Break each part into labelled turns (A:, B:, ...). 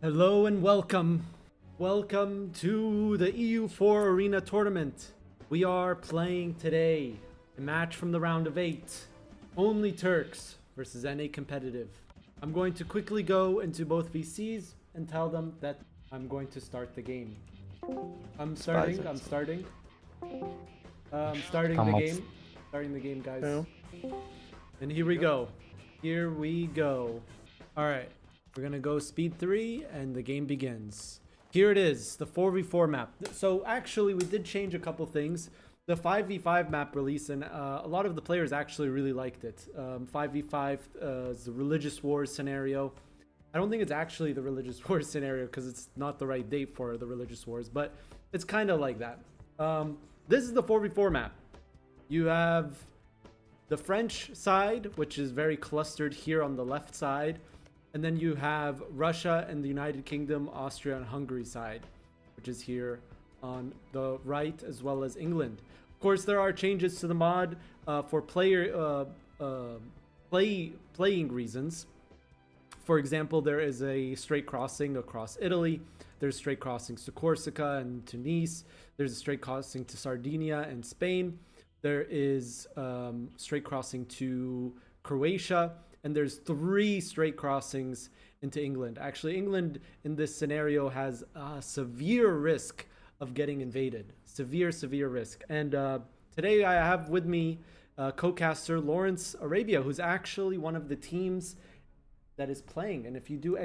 A: Hello and welcome. Welcome to the EU4 Arena Tournament. We are playing today a match from the round of 8. OnlyTurks versus NA Competitive. I'm going to quickly go into both VCs and tell them that I'm going to start the game. I'm starting the game. Starting the game, guys. And here we go. Here we go. Alright. We're gonna go speed 3 and the game begins. Here it is, the 4v4 map. So actually we did change a couple things. The 5v5 map release, and a lot of the players actually really liked it. 5v5 is the Religious Wars scenario. I don't think it's actually the Religious Wars scenario because it's not the right date for the Religious Wars, but it's kind of like that. This is the 4v4 map. You have the French side, which is very clustered here on the left side. And then you have Russia and the United Kingdom, Austria and Hungary side, which is here on the right, as well as England. Of course, there are changes to the mod for playing reasons. For example, there is a straight crossing across Italy. There's straight crossings to Corsica and to Nice. There's a straight crossing to Sardinia and Spain. There is straight crossing to Croatia. And there's 3 straight crossings into England. Actually, England in this scenario has a severe risk of getting invaded. Severe risk. And today I have with me co-caster Lawrence Arabia, who's actually one of the teams that is playing. And if you do !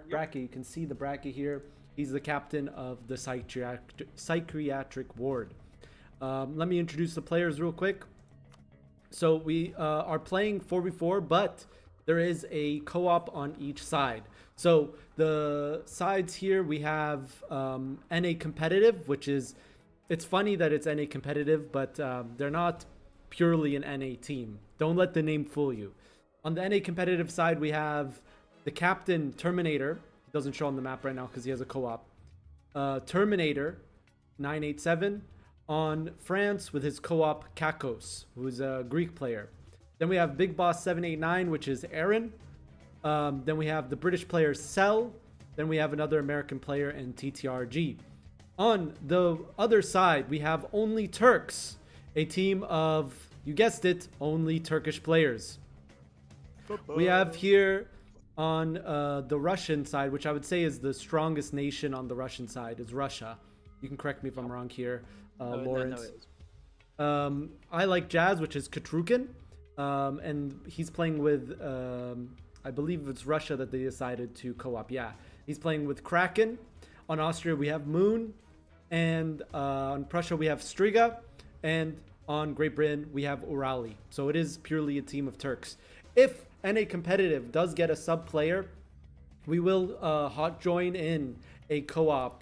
A: Bracket, you can see the bracket here. He's the captain of the Psychriatic ward. Let me introduce the players real quick. So we are playing 4v4, but there is a co-op on each side. So the sides here, we have NA Competitive, which is, it's funny that it's NA Competitive, but they're not purely an NA team. Don't let the name fool you. On the NA Competitive side, we have the captain, Terminator. He doesn't show on the map right now because he has a co-op. Terminator, 987. On France with his co-op Kakos, who's a Greek player. Then we have Big Boss 789, which is Aaron. Then we have the British player Cell. Then we have another American player in TTRG. On the other side, we have OnlyTurks, a team of, you guessed it, only Turkish players. We have here on the Russian side, which I would say is the strongest nation on the Russian side, is Russia. You can correct me if I'm wrong here. Lawrence. I like Jazz, which is Katrukin, and he's playing with I believe it's Russia that they decided to co-op. Yeah, he's playing with Kraken. On Austria we have Moon, and on Prussia we have Striga, and on Great Britain we have Urali. So it is purely a team of Turks. If NA Competitive does get a sub player, we will hot join in a co-op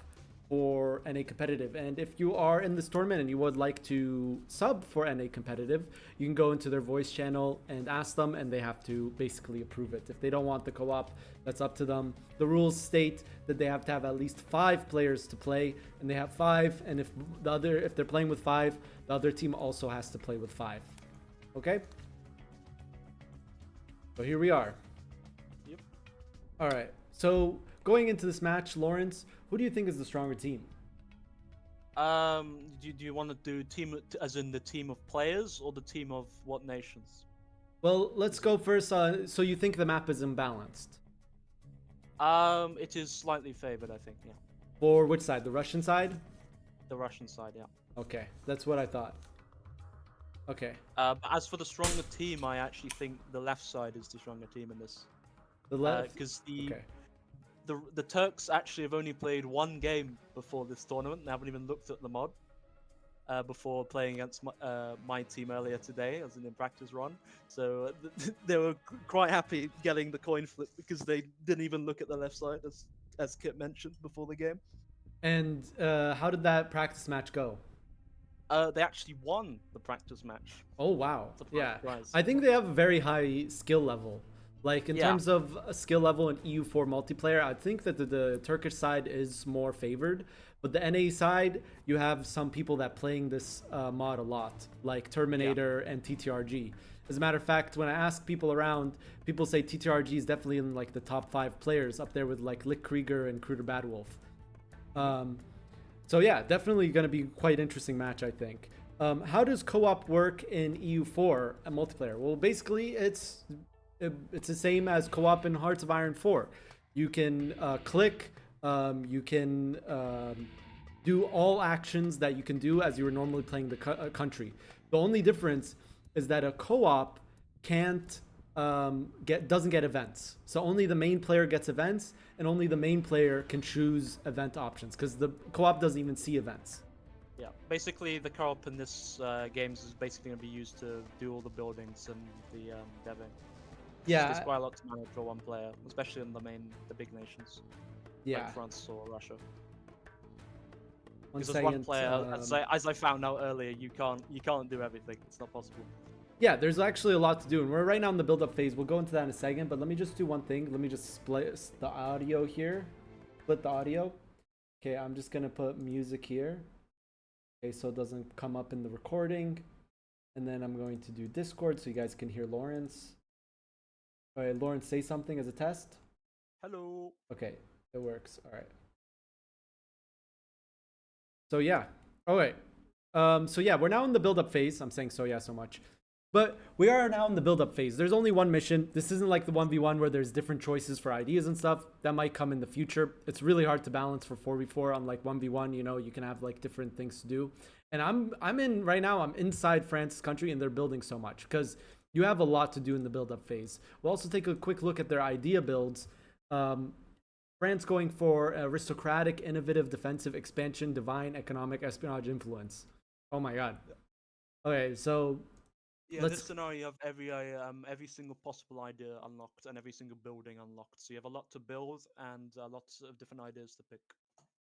A: for NA Competitive. And if you are in this tournament and you would like to sub for NA Competitive, you can go into their voice channel and ask them, and they have to basically approve it. If they don't want the co-op, that's up to them. The rules state that they have to have at least 5 players to play, and they have 5, and if they're playing with 5, the other team also has to play with 5. Okay? So here we are.
B: Yep.
A: All right. So going into this match, Lawrence, who do you think is the stronger team?
B: Do you want to do team as in the team of players or the team of what nations?
A: Well, let's go first. So you think the map is imbalanced?
B: It is slightly favored, I think. Yeah.
A: For which side? The Russian side?
B: The Russian side, yeah.
A: Okay, that's what I thought. Okay.
B: But as for the stronger team, I actually think the left side is the stronger team in this.
A: The left?
B: Because
A: Okay.
B: The Turks actually have only played 1 game before this tournament. They haven't even looked at the mod before playing against my team earlier today, as in practice run. So they were quite happy getting the coin flip because they didn't even look at the left side, as Kit mentioned before the game.
A: And how did that practice match go?
B: They actually won the practice match.
A: Oh, wow.
B: Surprise,
A: Yeah.
B: surprise.
A: I think they have a very high skill level. Like in
B: Yeah,
A: terms of skill level in EU4 multiplayer, I think that the Turkish side is more favored, but the NA side, you have some people that playing this mod a lot, like
B: yeah.
A: Terminator and TTRG. As a matter of fact, when I ask people around, people say TTRG is definitely in like the top 5 players, up there with like Lick Krieger and Kruder Badwolf. Um, so yeah, definitely going to be quite interesting match, I think. How does co-op work in EU4 multiplayer? Well, basically, it's the same as co-op in Hearts of Iron 4. You can click, you can do all actions that you can do as you were normally playing the country. The only difference is that a co-op can't doesn't get events. So only the main player gets events, and only the main player can choose event options because the co-op doesn't even see events.
B: Yeah, basically the co-op in this games is basically going to be used to do all the buildings and the deving. There's
A: Yeah,
B: quite a lot to manage for one player, especially in the big nations
A: yeah.
B: like France or Russia.
A: One
B: Because as one
A: second.
B: player, as I found out earlier, you can't do everything. It's not possible.
A: Yeah, there's actually a lot to do, and we're right now in the build-up phase. We'll go into that in a second, but let me just do one thing. Let me just split the audio here. Split the audio. Okay, I'm just gonna put music here. Okay, so it doesn't come up in the recording. And then I'm going to do Discord so you guys can hear Lawrence. All right, Lawrence, say something as a test.
B: Hello.
A: Okay, it works. All right. So yeah. All right. So yeah, we're now in the build-up phase. I'm saying so yeah so much. But we are now in the build-up phase. There's only one mission. This isn't like the 1v1 where there's different choices for ideas and stuff. That might come in the future. It's really hard to balance for 4v4. Unlike 1v1, you know, you can have like different things to do. And I'm in right now, I'm inside France's country and they're building so much because you have a lot to do in the build-up phase. We'll also take a quick look at their idea builds. France going for aristocratic, innovative, defensive, expansion, divine, economic, espionage, influence. Oh my god. Okay, so
B: Yeah,
A: let's
B: this scenario you have every single possible idea unlocked and every single building unlocked. So you have a lot to build and lots of different ideas to pick.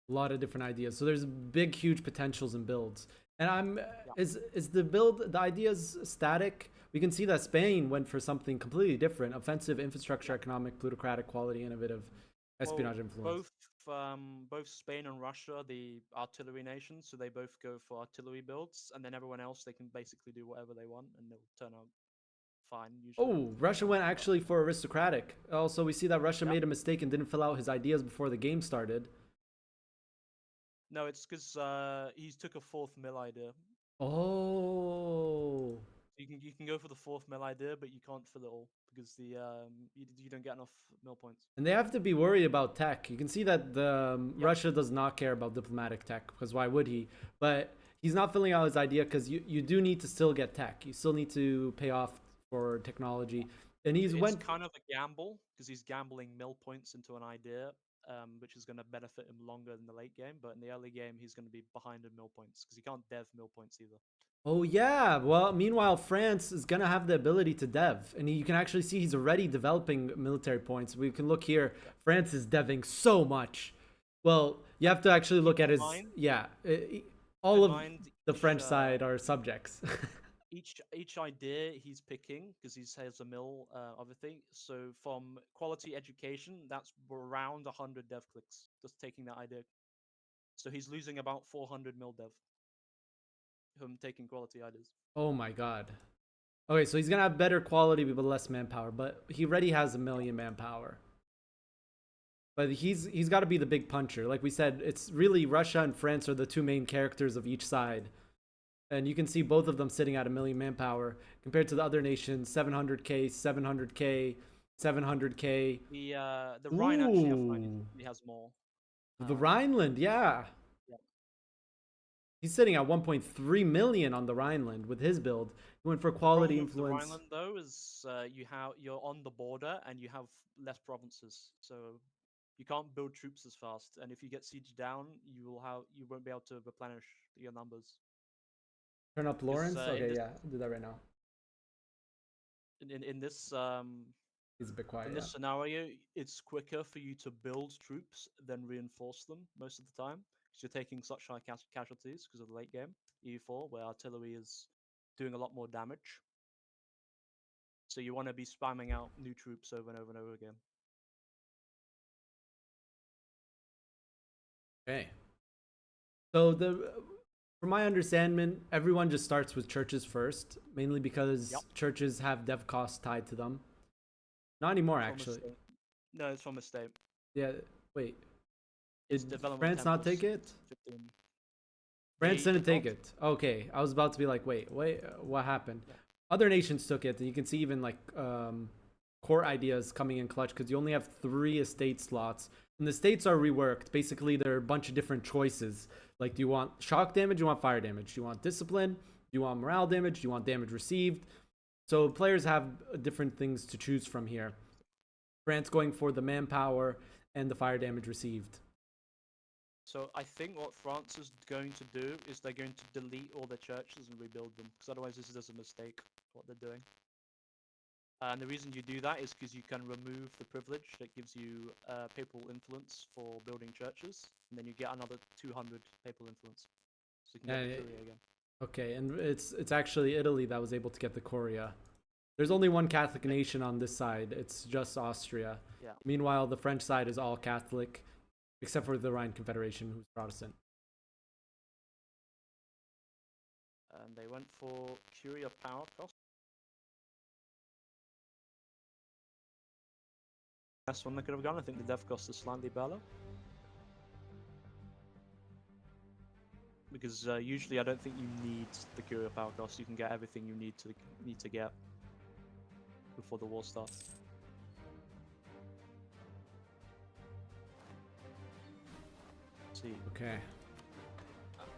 A: a lot of different ideas. So there's big, huge potentials in builds. And I'm
B: Yeah.
A: is the build the ideas static? We can see that Spain went for something completely different: offensive, infrastructure,
B: Yeah.
A: economic, plutocratic, quality, innovative, espionage,
B: Well,
A: influence.
B: both Spain and Russia, the artillery nations, so they both go for artillery builds, and then everyone else they can basically do whatever they want, and it'll turn out fine usually.
A: Oh, Russia went actually for aristocratic. Also, we see that Russia
B: Yeah.
A: made a mistake and didn't fill out his ideas before the game started.
B: No, it's because he took a fourth mill idea.
A: Oh.
B: You can go for the fourth mill idea, but you can't fill it all because you don't get enough mill points.
A: And they have to be worried about tech. You can see that
B: Yeah.
A: Russia does not care about diplomatic tech because why would he? But he's not filling out his idea because you do need to still get tech. You still need to pay off for technology. And he's
B: It's
A: went.
B: kind of a gamble because he's gambling mill points into an idea, which is going to benefit him longer in the late game. But in the early game, he's going to be behind in mill points because he can't dev mill points either.
A: Oh yeah. Well, meanwhile, France is gonna have the ability to dev, and you can actually see he's already developing military points. We can look here.
B: Yeah.
A: France is deving so much. Well, you have to actually look
B: Keep
A: at
B: in
A: his
B: mind,
A: all of
B: mind
A: the French side are subjects.
B: each idea he's picking because he has a mill of a thing. So from quality education, that's around 100 dev clicks just taking that idea. So he's losing about 400 mil dev from taking quality ideas.
A: Oh my god. Okay, so he's gonna have better quality but less manpower, but he already has a million manpower. But he's got to be the big puncher. Like we said, it's really Russia and France are the two main characters of each side, and you can see both of them sitting at a million manpower compared to the other nations: 700k, 700k, 700k.
B: The Rhine actually I find
A: Ooh,
B: he has more.
A: the
B: Um,
A: Rhineland, yeah.
B: yeah.
A: He's sitting at 1.3 million on the Rhineland with his build. He went for
B: The
A: quality
B: problem with the
A: influence.
B: Rhineland though is you're on the border and you have less provinces, so you can't build troops as fast. And if you get sieged down, you won't be able to replenish your numbers.
A: Turn up
B: Because
A: Lawrence. Okay, yeah, I'll do that right now.
B: in this
A: He's a bit quiet,
B: in
A: yeah.
B: this scenario, it's quicker for you to build troops than reinforce them most of the time because you're taking such high casualties because of the late game EU4, where artillery is doing a lot more damage. So you want to be spamming out new troops over and over and over again.
A: Okay. So from my understanding, everyone just starts with churches first, mainly because churches have dev costs tied to them. Not anymore, actually.
B: No, it's from a state.
A: Yeah, wait.
B: It's
A: Did
B: development
A: France not
B: temples,
A: take it?
B: 15.
A: France
B: They
A: didn't
B: did
A: take
B: not.
A: it. Okay, I was about to be like, wait, what happened?
B: Yeah.
A: Other nations took it, and you can see even like core ideas coming in clutch because you only have 3 estate slots, and the states are reworked. Basically, there are a bunch of different choices. Like, do you want shock damage? Do you want fire damage? Do you want discipline? Do you want morale damage? Do you want damage received? So players have different things to choose from here. France going for the manpower and the fire damage received.
B: So I think what France is going to do is they're going to delete all their churches and rebuild them, because otherwise this is just a mistake, what they're doing. And the reason you do that is because you can remove the privilege that gives you papal influence for building churches, and then you get another 200 papal influence. So you can get the Curia again.
A: Okay, and it's actually Italy that was able to get the Curia. There's only one Catholic nation on this side. It's just Austria.
B: Yeah.
A: Meanwhile, the French side is all Catholic, except for the Rhine Confederation, who's Protestant.
B: And they went for Curia power cost. That's one they could have gone. I think the dev cost is slightly better. Because usually I don't think you need the Curia power cost. You can get everything you need to get before the war starts. Let's see.
A: Okay.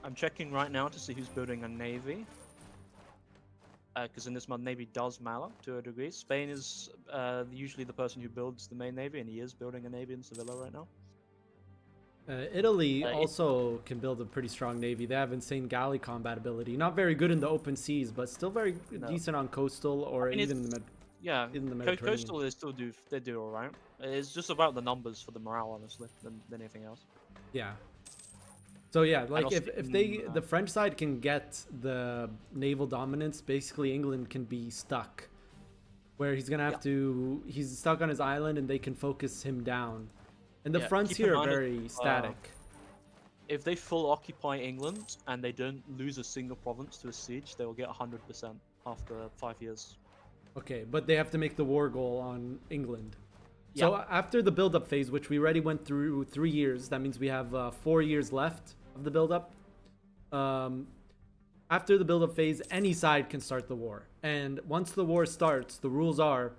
B: I'm checking right now to see who's building a navy. Because in this mod, navy does matter to a degree. Spain is usually the person who builds the main navy, and he is building a navy in Sevilla right now.
A: Italy also can build a pretty strong navy. They have insane galley compatibility. Not very good in the open seas, but still very decent on coastal or even in the Mediterranean.
B: Coastal they do all right. It's just about the numbers for the morale, honestly, than anything else.
A: Yeah. So yeah, like if the French side can get the naval dominance, basically England can be stuck, where he's gonna have to. He's stuck on his island, and they can focus him down. And the fronts here are very static.
B: If they full occupy England and they don't lose a single province to a siege, they will get 100% after 5 years.
A: Okay, but they have to make the war goal on England. So after the build-up phase, which we already went through 3 years, that means we have 4 years left of the build-up. After the build-up phase, any side can start the war. And once the war starts, the rules are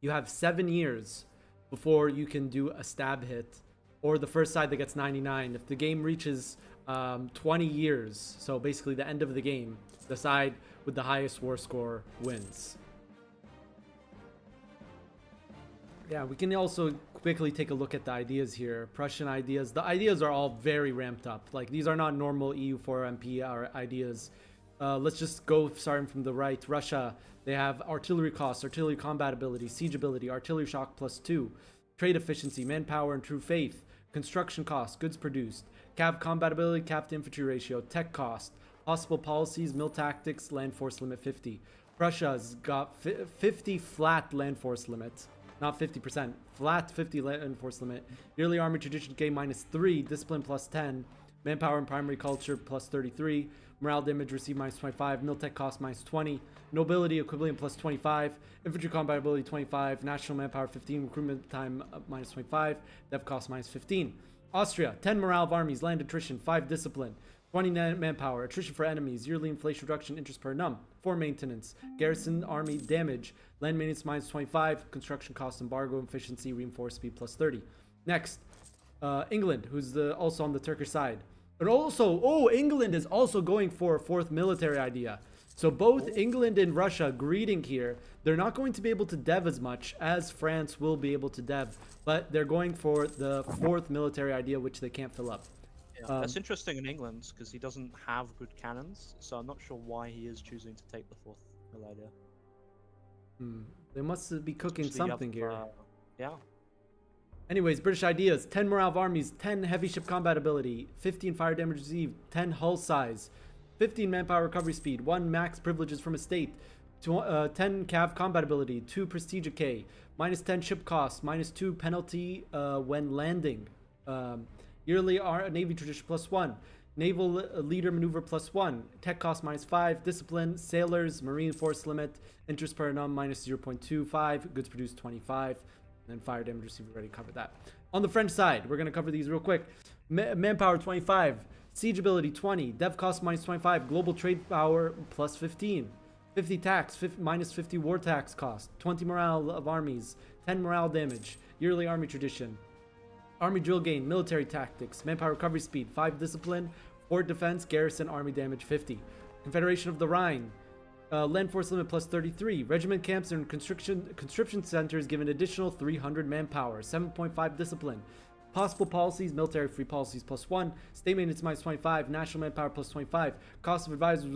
A: you have 7 years before you can do a stab hit, or the first side that gets 99. If the game reaches 20 years, so basically the end of the game, the side with the highest war score wins. Yeah, we can also quickly take a look at the ideas here. Prussian ideas. The ideas are all very ramped up. Like, these are not normal EU4 MP ideas. Let's just go starting from the right. Russia, they have artillery costs, artillery combat ability, siege ability, artillery shock +2, trade efficiency, manpower, and true faith, construction costs, goods produced, cav combat ability, cap to infantry ratio, tech cost, possible policies, mil tactics, land force limit 50. Prussia's got 50 flat land force limits. Not 50%, flat 50 land force limit. Yearly army tradition K -3, discipline +10, manpower and primary culture +33, morale damage received -25, miltech cost -20, nobility equivalent +25, infantry combat ability 25, national manpower 15, recruitment time -25, dev cost -15. Austria, 10 morale of armies, land attrition, 5 discipline, 20 manpower, attrition for enemies, yearly inflation reduction, interest per num, 4 maintenance, garrison army damage, land maintenance -25, construction cost, embargo efficiency, reinforced speed +30. Next, England, who's also on the Turkish side. And also, England is also going for a 4th military idea. So both England and Russia greeting here. They're not going to be able to dev as much as France will be able to dev, but they're going for the 4th military idea, which they can't fill up.
B: Yeah, that's interesting in England because he doesn't have good cannons, so I'm not sure why he is choosing to take the 4th mill idea.
A: They must be cooking something here.
B: Yeah.
A: Anyways, British ideas: 10 morale of armies, 10 heavy ship combat ability, 15 fire damage received, 10 hull size, 15 manpower recovery speed, 1 max privileges from a state, 10 cav combat ability, 2 prestige decay, minus 10 ship cost, minus 2 penalty when landing. Yearly Navy tradition +1. Naval leader maneuver +1. Tech cost -5. Discipline, sailors, marine force limit, interest per annum -0.25. Goods produced 25. And then fire damage received, we already covered that. On the French side, we're going to cover these real quick. Manpower 25. Siege ability 20. Dev cost -25. Global trade power +15. 50 tax, -50 war tax cost. 20 morale of armies. 10 morale damage. Yearly army tradition. Army drill gain, military tactics, manpower recovery speed, 5 discipline, 4 defense, garrison, army damage 50. Confederation of the Rhine, land force limit +33. Regiment camps and conscription centers give an additional 300 manpower, 7.5 discipline. Possible policies, military free policies +1, state maintenance -25, national manpower +25, cost of advisors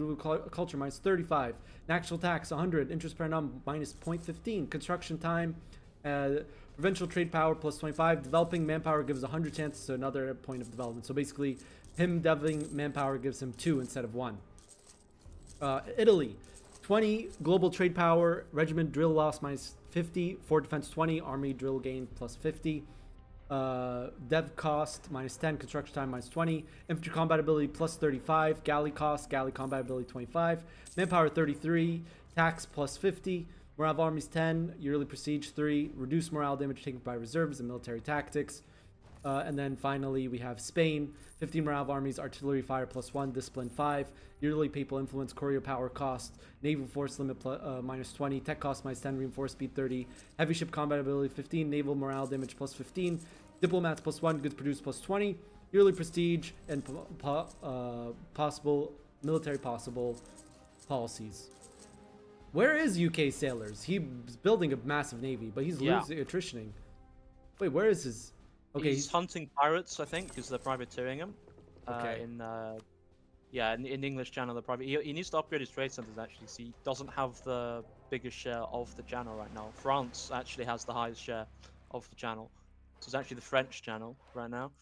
A: culture -35, national tax 100, interest per annum -0.15, construction time, provincial trade power +25. Developing manpower gives 100 chances to another point of development. So basically, him deving manpower gives him 2 instead of 1. Italy, 20 global trade power, regiment drill loss -50, fort defense 20, army drill gain +50. Dev cost -10, construction time -20, infantry combat ability +35, galley cost, galley combat ability 25, manpower 33, tax +50. Morale of armies 10, yearly prestige 3, reduce morale damage taken by reserves and military tactics. And then finally we have Spain, 15 morale of armies, artillery fire +1, discipline 5, yearly papal influence, courier power cost, naval force limit -20, tech cost -10, reinforced speed 30, heavy ship combat ability 15, naval morale damage +15, diplomats +1, goods produced +20, yearly prestige, and possible military policies. Where is UK Sailors? He's building a massive navy, but he's losing, attritioning. Wait, where is his... Okay,
B: he's hunting pirates, I think, because they're privateering him.
A: Okay.
B: In English channel, they're private. He needs to upgrade his trade centers, actually, so he doesn't have the biggest share of the channel right now. France actually has the highest share of the channel. So it's actually the French channel right now.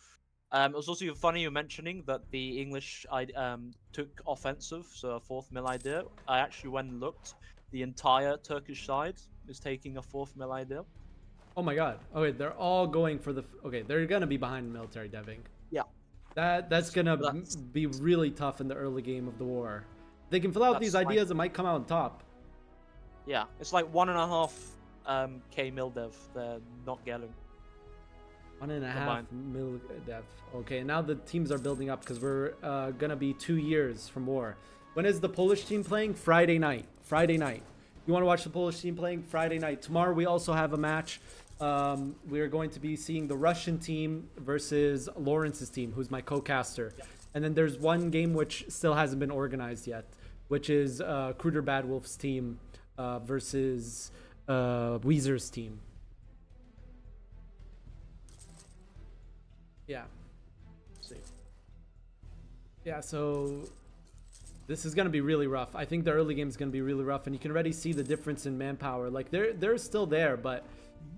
B: It was also funny you mentioning that the English took offensive, so a 4th mill idea. I actually went and looked. The entire Turkish side is taking a 4th mill idea.
A: Oh my god. Okay, they're all going for the... Okay, they're going to be behind military deving.
B: Yeah.
A: That's going to be really tough in the early game of the war. If they can fill out these ideas, it might come out on top.
B: Yeah, it's like 1.5 K mil dev they're not getting.
A: 1.5 mil dev. Okay, now the teams are building up because we're going to be 2 years from war. When is the Polish team playing? Friday night. Friday night. You want to watch the Polish team playing? Friday night. Tomorrow we also have a match. We are going to be seeing the Russian team versus Lawrence's team, who's my co-caster. Yeah. And then there's one game which still hasn't been organized yet, which is Kruder Badwolf's team versus Weezer's team. Yeah.
B: See.
A: Yeah, so this is going to be really rough. I think the early game is going to be really rough, and you can already see the difference in manpower. Like, they're still there, but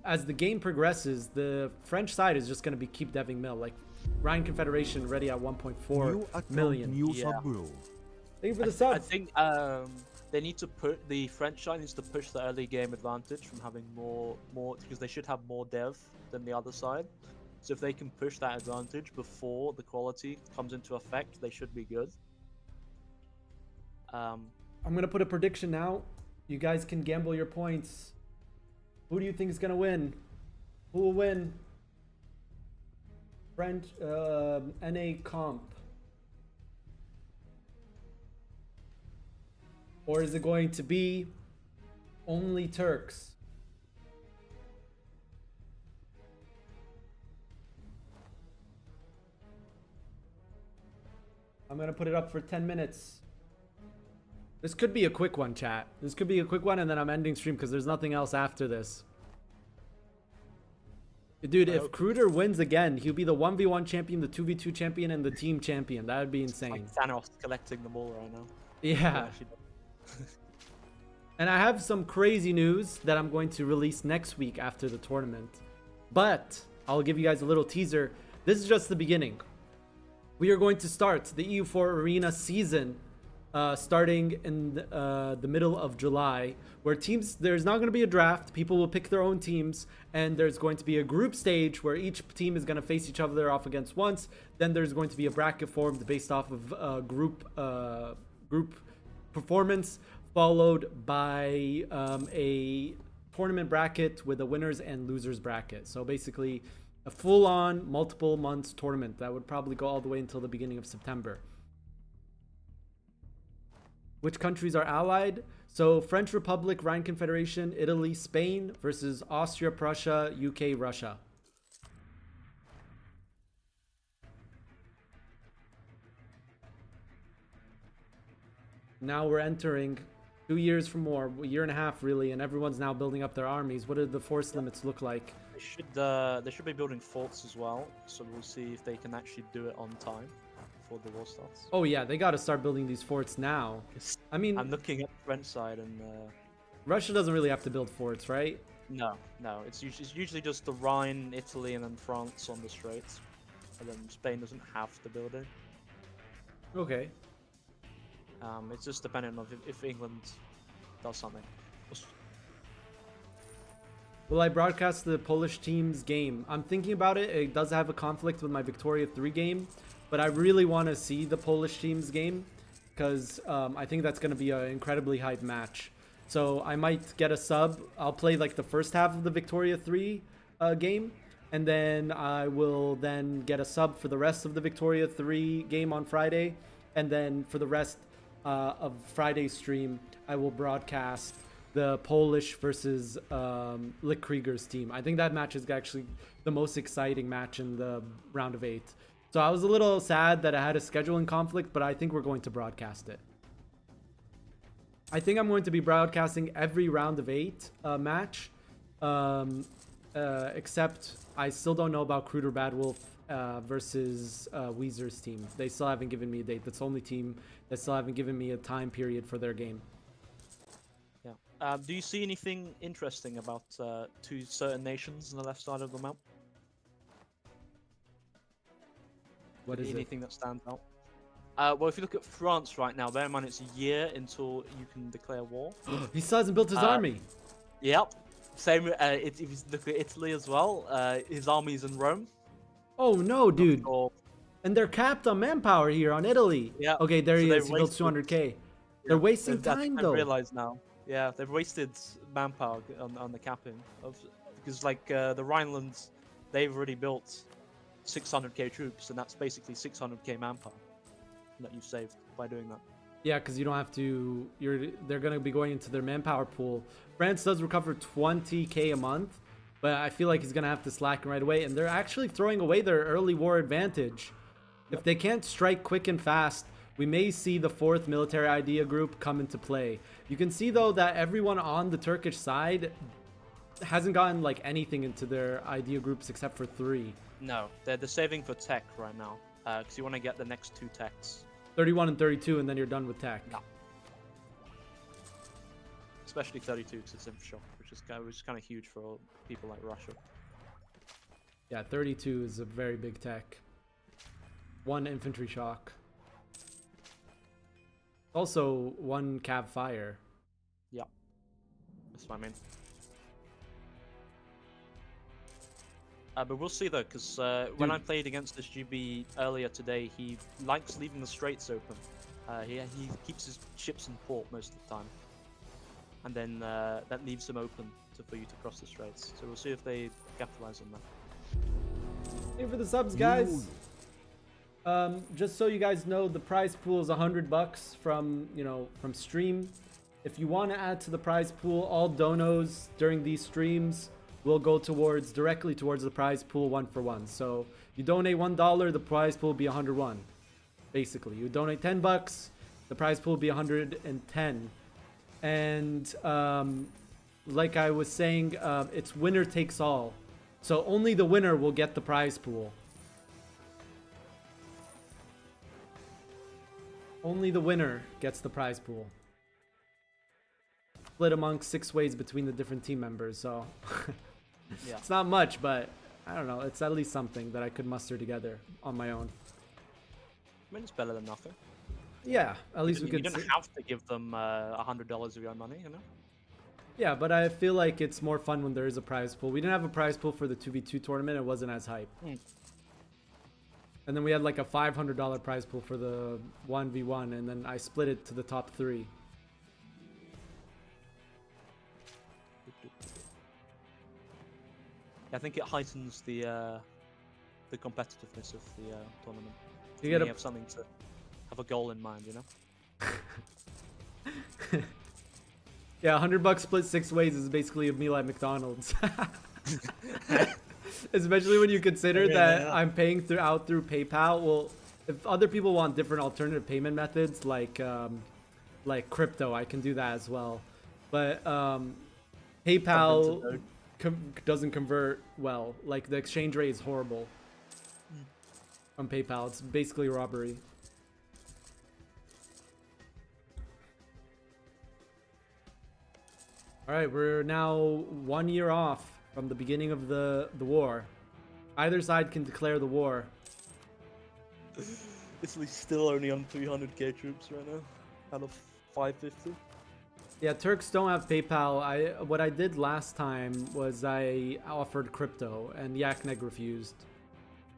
A: as the game progresses, the French side is just going to be keep deving mill. Like, Rhine Confederation already at 1.4 million.
B: Yeah.
A: Thank you for the sub.
B: I think they need to put... The French side needs to push the early game advantage from having more... Because they should have more dev than the other side. So if they can push that advantage before the quality comes into effect, they should be good.
A: I'm going to put a prediction now. You guys can gamble your points. Who do you think is going to win? Who will win? French NA comp. Or is it going to be OnlyTurks? I'm going to put it up for 10 minutes. This could be a quick one, chat. This could be a quick one, and then I'm ending stream because there's nothing else after this. Dude, if Kruder wins again, he'll be the 1v1 champion, the 2v2 champion, and the team champion. That would be insane.
B: Like Thanos collecting them all right now.
A: Yeah. And I have some crazy news that I'm going to release next week after the tournament. But I'll give you guys a little teaser. This is just the beginning. We are going to start the EU4 Arena season starting in the middle of July, where there's not going to be a draft. People will pick their own teams, and there's going to be a group stage where each team is going to face each other off against once. Then there's going to be a bracket formed based off of group performance, followed by a tournament bracket with a winners and losers bracket. So basically, a full-on multiple months tournament that would probably go all the way until the beginning of September. Which countries are allied? So French Republic, Rhine Confederation, Italy, Spain versus Austria, Prussia, UK, Russia. Now we're entering 2 years from more, a year and a half really, and everyone's now building up their armies. What do the force limits look like?
B: They should be building forts as well, so we'll see if they can actually do it on time before the war starts.
A: Oh yeah, they got to start building these forts now. I mean,
B: I'm looking at the French side, and
A: Russia doesn't really have to build forts, right?
B: no, it's usually just the Rhine, Italy, and then France on the Straits, and then Spain doesn't have to build it.
A: Okay.
B: It's just dependent on if England does something.
A: Will I broadcast the Polish team's game? I'm thinking about it. It does have a conflict with my Victoria 3 game, but I really want to see the Polish team's game because I think that's going to be an incredibly hype match. So I might get a sub. I'll play like the first half of the Victoria 3 game, and then I will then get a sub for the rest of the Victoria 3 game on Friday, and then for the rest of Friday's stream, I will broadcast the Polish versus Lick Krieger's team. I think that match is actually the most exciting match in the round of 8. So I was a little sad that I had a scheduling conflict, but I think we're going to broadcast it. I think I'm going to be broadcasting every round of 8 match, except I still don't know about Cruder Bad Wolf versus Weezer's team. They still haven't given me a date. That's the only team that still haven't given me a time period for their game.
B: Yeah. Do you see anything interesting about two certain nations on the left side of the map?
A: What is
B: anything that stands out? Well, if you look at France right now, bear in mind it's a year until you can declare war.
A: He still hasn't built his army.
B: Yep. Same. If you look at Italy as well, his army's in Rome.
A: Oh no, dude!
B: Sure.
A: And they're capped on manpower here on Italy.
B: Yeah.
A: Okay, there
B: So
A: he
B: they've
A: is. He built 200k. They're wasting time though.
B: I realize now. Yeah, they've wasted manpower on the capping because like the Rhinelands, they've already built 600k troops, and that's basically 600k manpower that you've saved by doing that.
A: Yeah, because you don't have to. They're gonna be going into their manpower pool. France does recover 20k a month, but I feel like he's gonna have to slacken right away. And they're actually throwing away their early war advantage. If they can't strike quick and fast, we may see the 4th military idea group come into play. You can see though that everyone on the Turkish side hasn't gotten like anything into their idea groups except for 3.
B: No, they're saving for tech right now because you want to get the next 2 techs.
A: 31 and 32, and then you're done with tech.
B: No. Especially 32 because it's infrastructure, which is kind of huge for people like Russia.
A: Yeah, 32 is a very big tech. 1 infantry shock. Also 1 cav fire.
B: Yeah, that's what I mean. But we'll see though, because when I played against this GB earlier today, he likes leaving the straits open. He keeps his ships in port most of the time, and then that leaves them open for you to cross the straits. So we'll see if they capitalize on that.
A: Thank you for the subs, guys. Just so you guys know, the prize pool is $100 from stream. If you want to add to the prize pool, all donos during these streams will go directly towards the prize pool 1-for-1. So you donate $1, the prize pool will be 101. Basically, you donate $10, the prize pool will be 110. And like I was saying, it's winner takes all. So only the winner will get the prize pool. Only the winner gets the prize pool. Split among 6 ways between the different team members, so
B: Yeah.
A: It's not much, but I don't know. It's at least something that I could muster together on my own.
B: I mean, it's better than nothing.
A: Yeah, at least we
B: You
A: could.
B: didn't have to give them $100 of your own money, you know.
A: Yeah, but I feel like it's more fun when there is a prize pool. We didn't have a prize pool for the 2v2 tournament. It wasn't as hype. And then we had like a $500 prize pool for the 1v1, and then I split it to the top 3.
B: I think it heightens the competitiveness of the tournament.
A: You
B: You
A: get
B: have something to have a goal in mind, you know.
A: Yeah, $100 split 6 ways is basically a meal at McDonald's. Especially when you consider that I'm paying through PayPal. Well, if other people want different alternative payment methods like crypto, I can do that as well. But PayPal doesn't convert well. Like the exchange rate is horrible on PayPal. It's basically robbery. All right, we're now 1 year off from the beginning of the war. Either side can declare the war.
B: Italy's still only on 300k troops right now, out of 550.
A: Yeah, Turks don't have PayPal. What I did last time was I offered crypto, and Yakneg refused.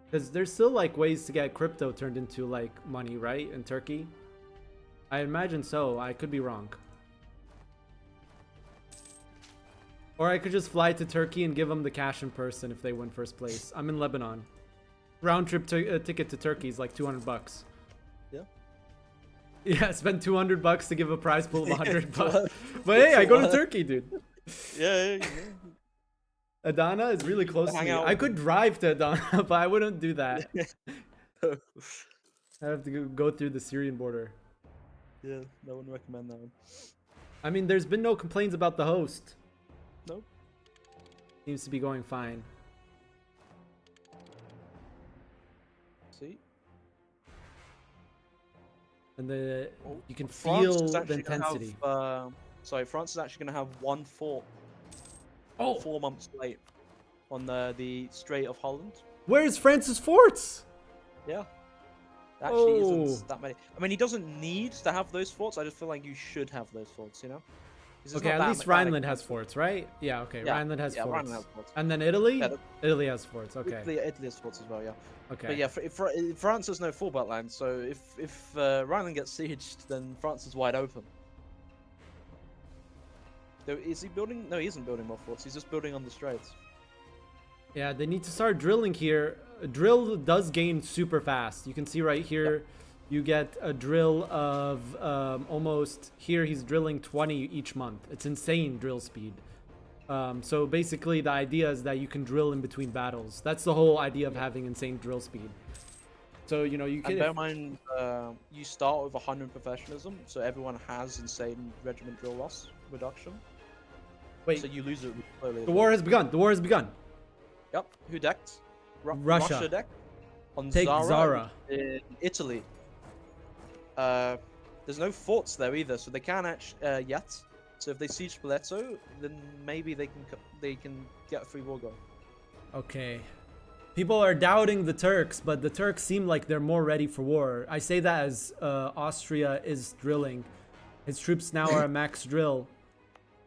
A: Because there's still like ways to get crypto turned into like money, right, in Turkey? I imagine so. I could be wrong. Or I could just fly to Turkey and give them the cash in person if they win first place. I'm in Lebanon. Round trip ticket to Turkey is like $200.
B: Yeah.
A: Yeah, spend $200 to give a prize pool of $100. But hey, I go to Turkey, dude.
B: Yeah.
A: Adana is really close to me. I could drive to Adana, but I wouldn't do that. I have to go through the Syrian border.
B: Yeah, I wouldn't recommend that one.
A: I mean, there's been no complaints about the host.
B: Nope.
A: Seems to be going fine.
B: See?
A: And you can
B: France
A: feel
B: is
A: the
B: actually gonna
A: intensity.
B: Sorry, France is actually going to have one fort.
A: Oh,
B: 4 months late on the Strait of Holland.
A: where's Francis Forts?
B: Yeah. Actually
A: Oh.
B: isn't that many. I mean, he doesn't need to have those forts. I just feel like you should have those forts, you know? 'Cause there's
A: Okay,
B: not
A: at
B: that
A: least
B: that
A: Rhineland has
B: expensive.
A: forts, right? Yeah, okay,
B: Yeah,
A: Rhineland has
B: yeah,
A: forts.
B: Rhineland has forts.
A: And then Italy?
B: Yeah,
A: Italy has forts, okay.
B: Italy has forts as well, yeah.
A: Okay.
B: But yeah, if France has no full belt line, so if Rhineland gets sieged, then France is wide open. So is he building? No, he isn't building more forts. He's just building on the straits.
A: Yeah, they need to start drilling here. Drill does gain super fast. You can see right here,
B: Yep.
A: you get a drill of almost, here he's drilling 20 each month. It's insane drill speed. So basically the idea is that you can drill in between battles. That's the whole idea of having insane drill speed. So, you know, you can...
B: And bear in mind, you start with 100 professionalism, so everyone has insane regiment drill loss reduction.
A: Wait,
B: So you lose it slowly.
A: the war has begun. The war has begun.
B: Yep. Who decked?
A: Russia.
B: Russia decked on
A: Take Zara.
B: in Italy. There's no forts there either, so they can't actually yet. So if they siege Spoleto, then maybe they can get a free war going.
A: Okay. People are doubting the Turks, but the Turks seem like they're more ready for war. I say that as Austria is drilling. His troops now are at max drill.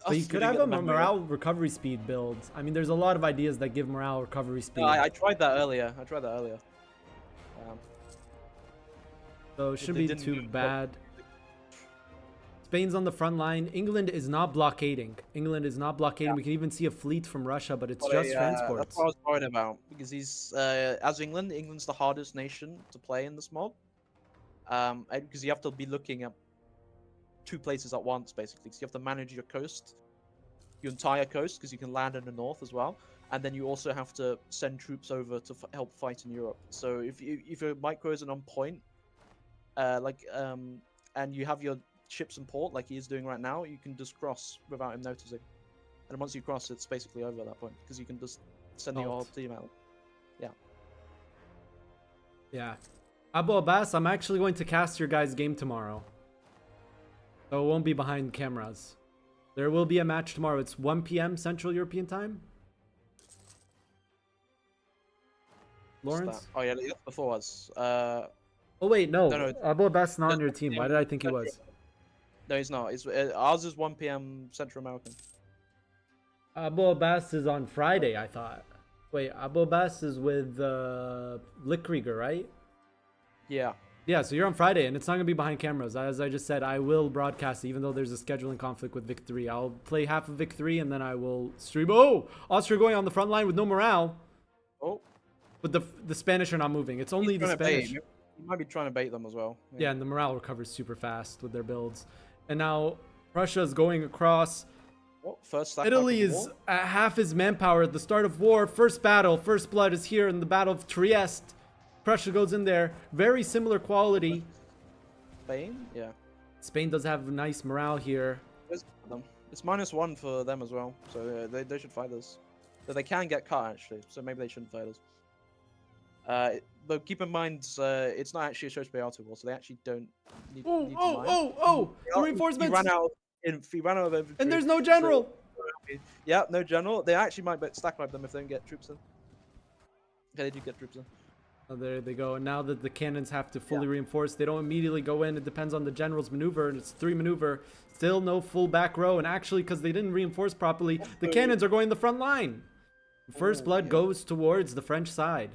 A: But you could have a morale recovery speed build. I mean, there's a lot of ideas that give morale recovery speed.
B: I tried that earlier.
A: So it shouldn't be
B: didn't
A: too
B: use-
A: bad. Spain's on the front line. England is not blockading.
B: Yeah.
A: We can even see a fleet from Russia, but it's
B: But,
A: just
B: That's
A: transports.
B: what I was worried about, because he's as England's the hardest nation to play in this mod. Because you have to be looking at 2 places at once, basically. So you have to manage your coast, your entire coast, because you can land in the north as well, and then you also have to send troops over to help fight in Europe. So if your micro isn't on point, and you have your ships in port like he is doing right now, you can just cross without him noticing. And once you cross, it's basically over at that point, because you can just send your whole team out.
A: Yeah. Abu Abbas, I'm actually going to cast your guys' game tomorrow. So it won't be behind cameras. There will be a match tomorrow. It's 1 p.m. Central European time. Lawrence?
B: Oh yeah, that's before us.
A: Oh wait, no.
B: No, no,
A: Abu Abbas not on
B: it's
A: your
B: 1
A: team. Why
B: p.m.
A: did I think he
B: Central.
A: was?
B: No, he's not. Ours is 1 p.m. Central American.
A: Abu Abbas is on Friday, I thought. Wait, Abu Abbas is with Lickriger, right?
B: Yeah.
A: Yeah, so you're on Friday, and it's not going to be behind cameras. As I just said, I will broadcast, even though there's a scheduling conflict with Vic 3. I'll play half of Vic 3, and then I will stream. Oh! Austria going on the front line with no morale.
B: Oh.
A: But the Spanish are not moving. It's only
B: He's
A: the
B: trying to bait.
A: Spanish.
B: He might be trying to bait them as well.
A: Yeah, and the morale recovers super fast with their builds. And now Russia is going across.
B: Oh, first stack
A: Italy
B: back of the
A: is
B: wall.
A: at half his manpower at the start of war. First battle, first blood is here in the Battle of Trieste. Prussia goes in there. Very similar quality.
B: Spain? Yeah.
A: Spain does have nice morale here.
B: It's -1 for them as well, so they should fight us. But they can get cut actually, so maybe they shouldn't fight us. But keep in mind, it's not actually a Social Beata war, so they actually don't need to mind.
A: Oh! The reinforcements!
B: He ran out of infantry.
A: And there's no general!
B: Yeah, no general. They actually might stack wipe them if they don't get troops in. Okay, they do get troops in.
A: Oh, there they go. And now that the cannons have to fully reinforce, they don't immediately go in. It depends on the general's maneuver, and it's 3 maneuver. Still no full back row, and actually, because they didn't reinforce properly, the cannons are going the front line. First blood goes towards the French side.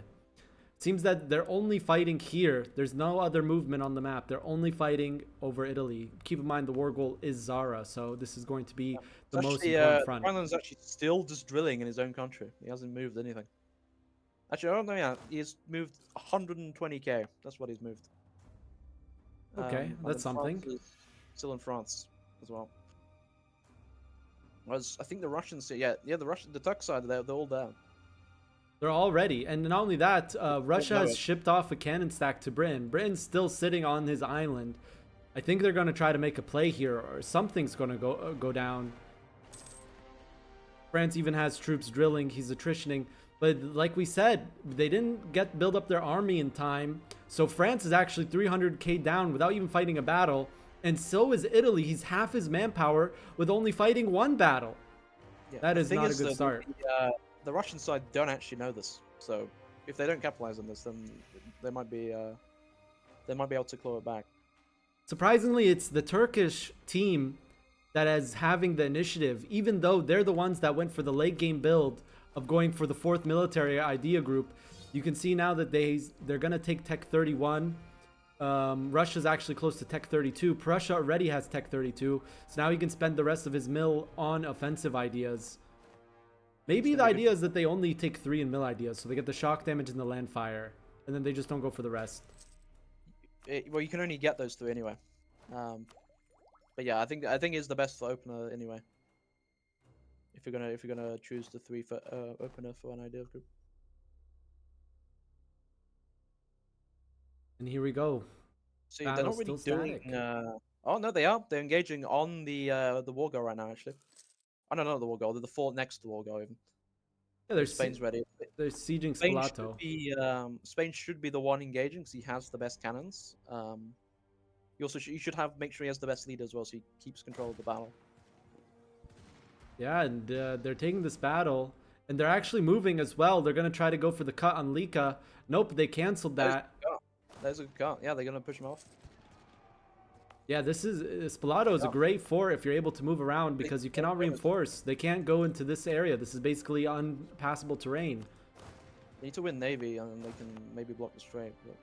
A: It seems that they're only fighting here. There's no other movement on the map. They're only fighting over Italy. Keep in mind the war goal is Zara, so this is going to be the most important front.
B: Ireland's actually still just drilling in his own country. He hasn't moved anything. Actually, I don't know. Yeah, he's moved 120k. That's what he's moved.
A: Okay, that's something.
B: Still in France as well. Whereas I think the Russians, the Turk side, they're all down.
A: They're all ready, and not only that, Russia has shipped off a cannon stack to Britain. Britain's still sitting on his island. I think they're going to try to make a play here, or something's going to go down. France even has troops drilling. He's attritioning. But like we said, they didn't build up their army in time. So France is actually 300k down without even fighting a battle. And so is Italy. He's half his manpower with only fighting 1 battle. Yeah, that is not a good start.
B: The Russian side don't actually know this. So if they don't capitalize on this, then they might be able to claw it back.
A: Surprisingly, it's the Turkish team that is having the initiative, even though they're the ones that went for the late game build of going for the 4th military idea group. You can see now that they're gonna take Tech 31. Russia's actually close to Tech 32. Prussia already has Tech 32, so now he can spend the rest of his mill on offensive ideas. Maybe the idea is that they only take 3 in mill ideas, so they get the shock damage and the land fire, and then they just don't go for the rest.
B: Well, you can only get those 3 anyway. But yeah, I think it's the best for opener anyway. If you're gonna choose the 3 for opener for an idea group.
A: And here we go.
B: See, they're not really doing. Oh no, they are. They're engaging on the war goal right now. Actually, I don't know the war goal. They're the fort next to the war goal even.
A: Yeah,
B: Spain's ready.
A: They're sieging
B: Spain
A: Spalato.
B: Spain should be the one engaging because he has the best cannons. You should make sure he has the best leader as well, so he keeps control of the battle.
A: Yeah, and they're taking this battle, and they're actually moving as well. They're gonna try to go for the cut on Lika. Nope, they canceled that.
B: There's a cut. Yeah, they're gonna push him off.
A: Yeah, this is Spalato is a great fort if you're able to move around because you cannot reinforce. They can't go into this area. This is basically unpassable terrain.
B: They need to win Navy, and they can maybe block the strait. But...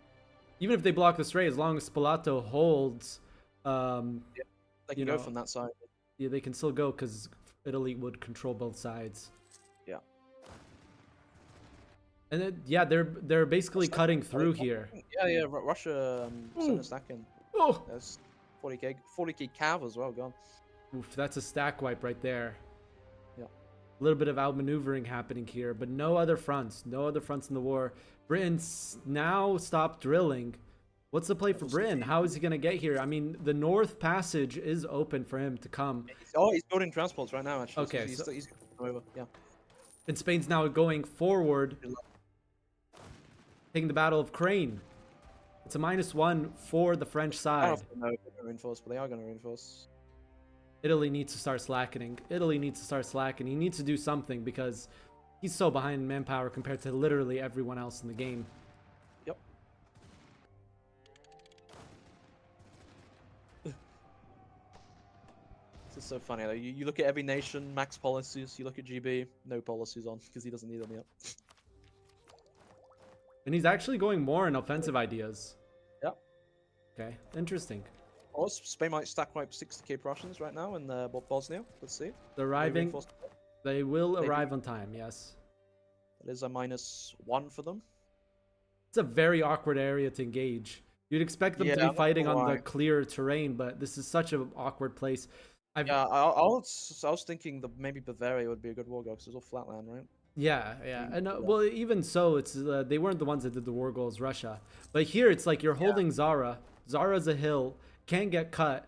A: Even if they block the strait, as long as Spalato holds,
B: they can go from that side.
A: Yeah, they can still go because Italy would control both sides.
B: Yeah.
A: And then, yeah, they're basically cutting through here.
B: Yeah, Russia sent a stack in.
A: Oh,
B: There's 40k cav as well gone.
A: oof, that's a stack wipe right there.
B: Yeah.
A: A little bit of outmaneuvering happening here, but no other fronts in the war. Britain's now stopped drilling. What's the play for Britain? How is he going to get here? I mean, the North Passage is open for him to come.
B: He's building transports right now, actually.
A: Okay,
B: so he's over. Yeah.
A: And Spain's now going forward, taking the Battle of Crane. It's a -1 for the French side.
B: I don't know if they're going to reinforce, but they are going to reinforce.
A: Italy needs to start slackening. He needs to do something because he's so behind in manpower compared to literally everyone else in the game.
B: Yep. It's so funny though. You look at every nation, max policies. You look at GB, no policies on because he doesn't need them yet.
A: And he's actually going more in offensive ideas.
B: Yeah.
A: Okay, interesting.
B: Or Spain might stack wipe 60k Prussians right now in Bosnia. Let's see.
A: They're arriving. They will arrive on time, yes.
B: That is a -1 for them.
A: It's a very awkward area to engage. You'd expect them to be fighting on the clear terrain, but this is such an awkward place.
B: I was thinking that maybe Bavaria would be a good war goal because it's all flatland, right?
A: Yeah, and well, even so, it's they weren't the ones that did the war goals, Russia. But here, it's like you're holding Zara. Zara's a hill, can't get cut.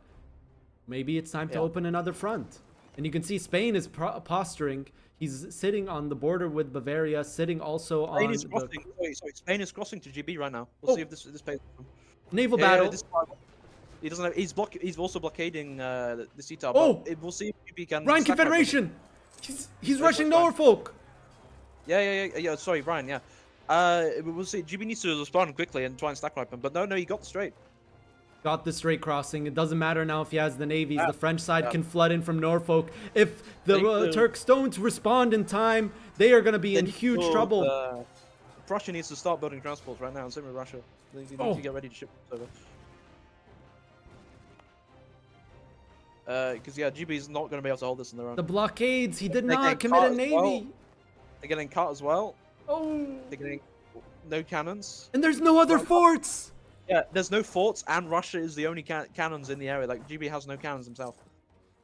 A: Maybe it's time to open another front. And you can see Spain is posturing. He's sitting on the border with Bavaria, sitting also on.
B: Spain is crossing. Sorry, Spain is crossing to GB right now. We'll see if this pays.
A: Naval battle.
B: He doesn't have. He's also blockading the sea tower.
A: Oh,
B: we'll see if GB can.
A: Rhine Confederation. He's rushing Norfolk.
B: Yeah. Sorry, Brian. Yeah. We'll see. GB needs to respond quickly and try and stack wipe him. But no, he got the straight.
A: Got the straight crossing. It doesn't matter now if he has the navies. The French side can flood in from Norfolk. If the Turks don't respond in time, they are going to be in huge trouble.
B: Russia needs to start building transports right now, and same with Russia. They need to get ready to ship over. Because GB is not going to be able to hold this on their own.
A: The blockades. He did not commit a navy.
B: Well. They're getting cut as well.
A: Oh.
B: They're getting no cannons.
A: And there's no other forts.
B: Yeah, there's no forts, and Russia is the only cannons in the area. Like, GB has no cannons himself.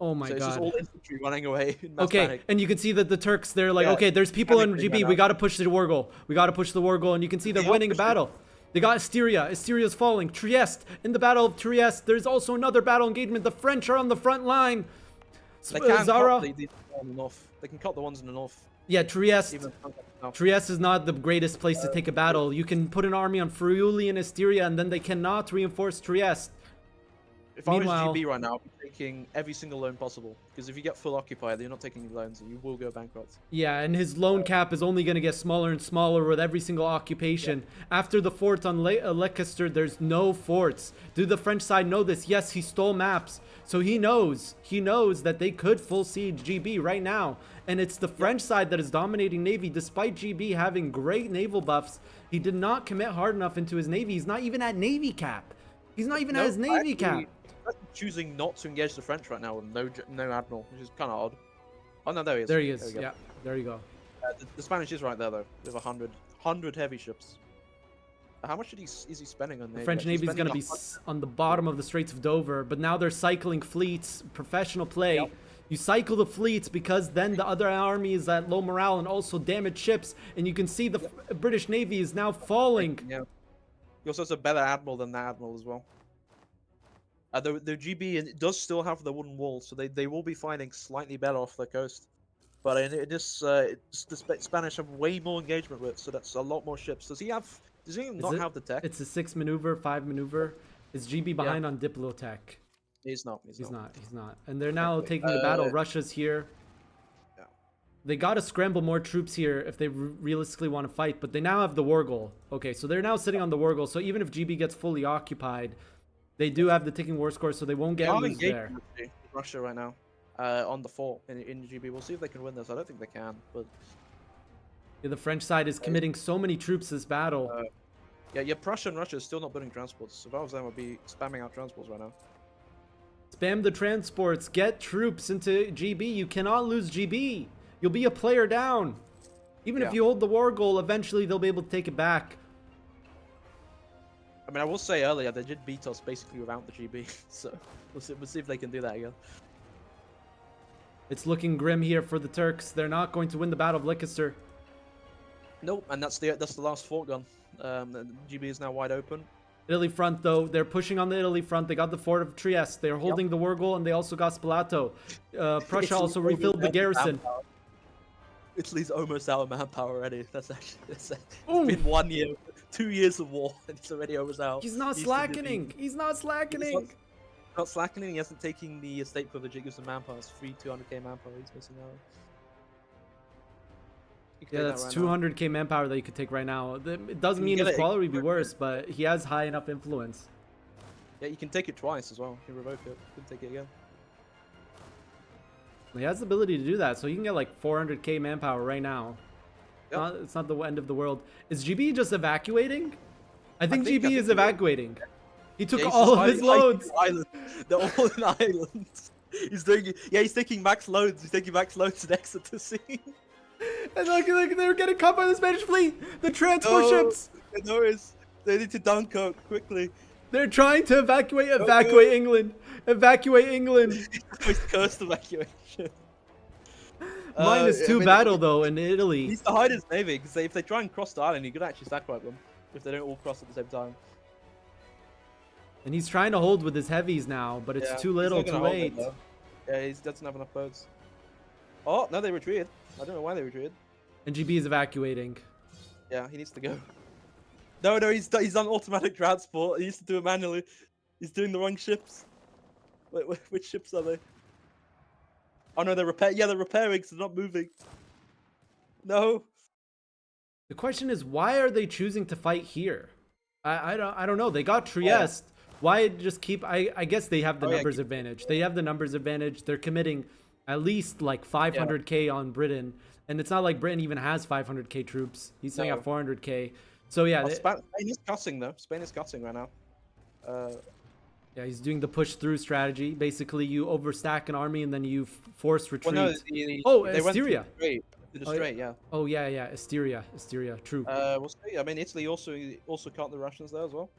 A: Oh my god.
B: It's just all infantry running away.
A: Okay,
B: panic.
A: And you can see that the Turks, they're like, okay, there's people in GB. We got to push the war goal. We got to push the war goal. And you can see they're winning a battle. They got Styria. Styria's falling. Trieste. In the Battle of Trieste, there's also another battle engagement. The French are on the front line.
B: They can cut the north. They can cut the ones in the north.
A: Yeah, Trieste. Trieste is not the greatest place to take a battle. You can put an army on Friuli and Styria, and then they cannot reinforce Trieste.
B: If I was GB right now, I'd be taking every single loan possible. Because if you get full occupied, you're not taking any loans, and you will go bankrupt.
A: Yeah, and his loan cap is only going to get smaller and smaller with every single occupation. Yeah. After the fort on Leicester, there's no forts. Do the French side know this? Yes, he stole maps. So he knows that they could full siege GB right now. And it's the French side that is dominating Navy. Despite GB having great naval buffs, he did not commit hard enough into his Navy. He's not even at Navy cap. He's not even at his Navy cap.
B: Choosing not to engage the French right now with no admiral, which is kind of odd. Oh no, there he is.
A: There he is. Yeah, there you go.
B: The Spanish is right there though. With 100 heavy ships. How much is he spending on Navy?
A: The French Navy is going to be on the bottom of the Straits of Dover, but now they're cycling fleets. Professional play. Yep. You cycle the fleets because then the other army is at low morale and also damaged ships, and you can see the British Navy is now falling.
B: Yeah. He also has a better admiral than that admiral as well. The GB does still have the wooden wall, so they will be fighting slightly better off the coast. But in this, the Spanish have way more engagement with, so that's a lot more ships. Does he not have the tech?
A: It's a 6 maneuver, 5 maneuver. Is GB behind on Diplotech?
B: He's not.
A: He's not. And they're now taking the battle. Russia's here.
B: Yeah.
A: They got to scramble more troops here if they realistically want to fight, but they now have the war goal. Okay, so they're now sitting on the war goal. So even if GB gets fully occupied, they do have the ticking war score, so they won't get loose there.
B: Russia right now on the fort in GB. We'll see if they can win this. I don't think they can, but
A: yeah, the French side is committing so many troops this battle.
B: Yeah, Prussia and Russia is still not building transports. So if I was them, I would be spamming out transports right now.
A: Spam the transports. Get troops into GB. You cannot lose GB. You'll be a player down. Even if you hold the war goal, eventually they'll be able to take it back.
B: I mean, I will say earlier, they did beat us basically without the GB. So we'll see if they can do that again.
A: It's looking grim here for the Turks. They're not going to win the Battle of Leicester.
B: Nope, and that's the last fort gun. The GB is now wide open.
A: Italy front, though, they're pushing on the Italy front. They got the fort of Trieste. They're holding the war goal, and they also got Spalato. Prussia also refilled the garrison.
B: Italy's almost out of manpower already. It's been 1 year, 2 years of war, and he's already almost out.
A: He's not slackening. He's not slackening.
B: Not slackening. He hasn't taken the estate privilege. It gives him manpower. It's 200k manpower. He's missing out.
A: Yeah, that's 200k manpower that you could take right now. It doesn't mean his quality would be worse, but he has high enough influence.
B: Yeah, you can take it twice as well. You can revoke it. You can take it again.
A: He has the ability to do that, so he can get like 400k manpower right now.
B: Yep.
A: It's not the end of the world. Is GB just evacuating? I think GB is
B: he-
A: evacuating. He took
B: Yeah, he's
A: all
B: just
A: of his
B: hiding
A: loads.
B: in island. They're all in islands. He's doing. Yeah, he's taking max loads. He's taking max loads in Exeter Sea.
A: And look, they're getting caught by the Spanish fleet. The transport ships.
B: They need to Dunkirk quickly.
A: They're trying to evacuate England. Evacuate England.
B: It's cursed evacuation.
A: -2 battle though in Italy.
B: He needs to hide his navy because if they try and cross the island, you could actually sack wipe them if they don't all cross at the same time.
A: And he's trying to hold with his heavies now, but it's too little, too late.
B: Yeah, he doesn't have enough boats. Oh no, they retreated. I don't know why they retreated.
A: And GB is evacuating.
B: Yeah, he needs to go. No, he's done automatic transport. He used to do it manually. He's doing the wrong ships. Wait, which ships are they? Oh no, they're they're repairing, so they're not moving. No.
A: The question is, why are they choosing to fight here? I don't know. They got Trieste. Why just keep? I guess they have the numbers advantage. They have the numbers advantage. They're committing at least like 500k on Britain, and it's not like Britain even has 500k troops. He's saying at 400k. So yeah,
B: Spain is cutting though. Spain is cutting right now.
A: Yeah, he's doing the push through strategy. Basically, you overstack an army and then you force retreat.
B: Well, no, they
A: Asteria.
B: Went to the straight, yeah.
A: Oh yeah, Asteria, true.
B: We'll see. I mean, Italy also cut the Russians there as well.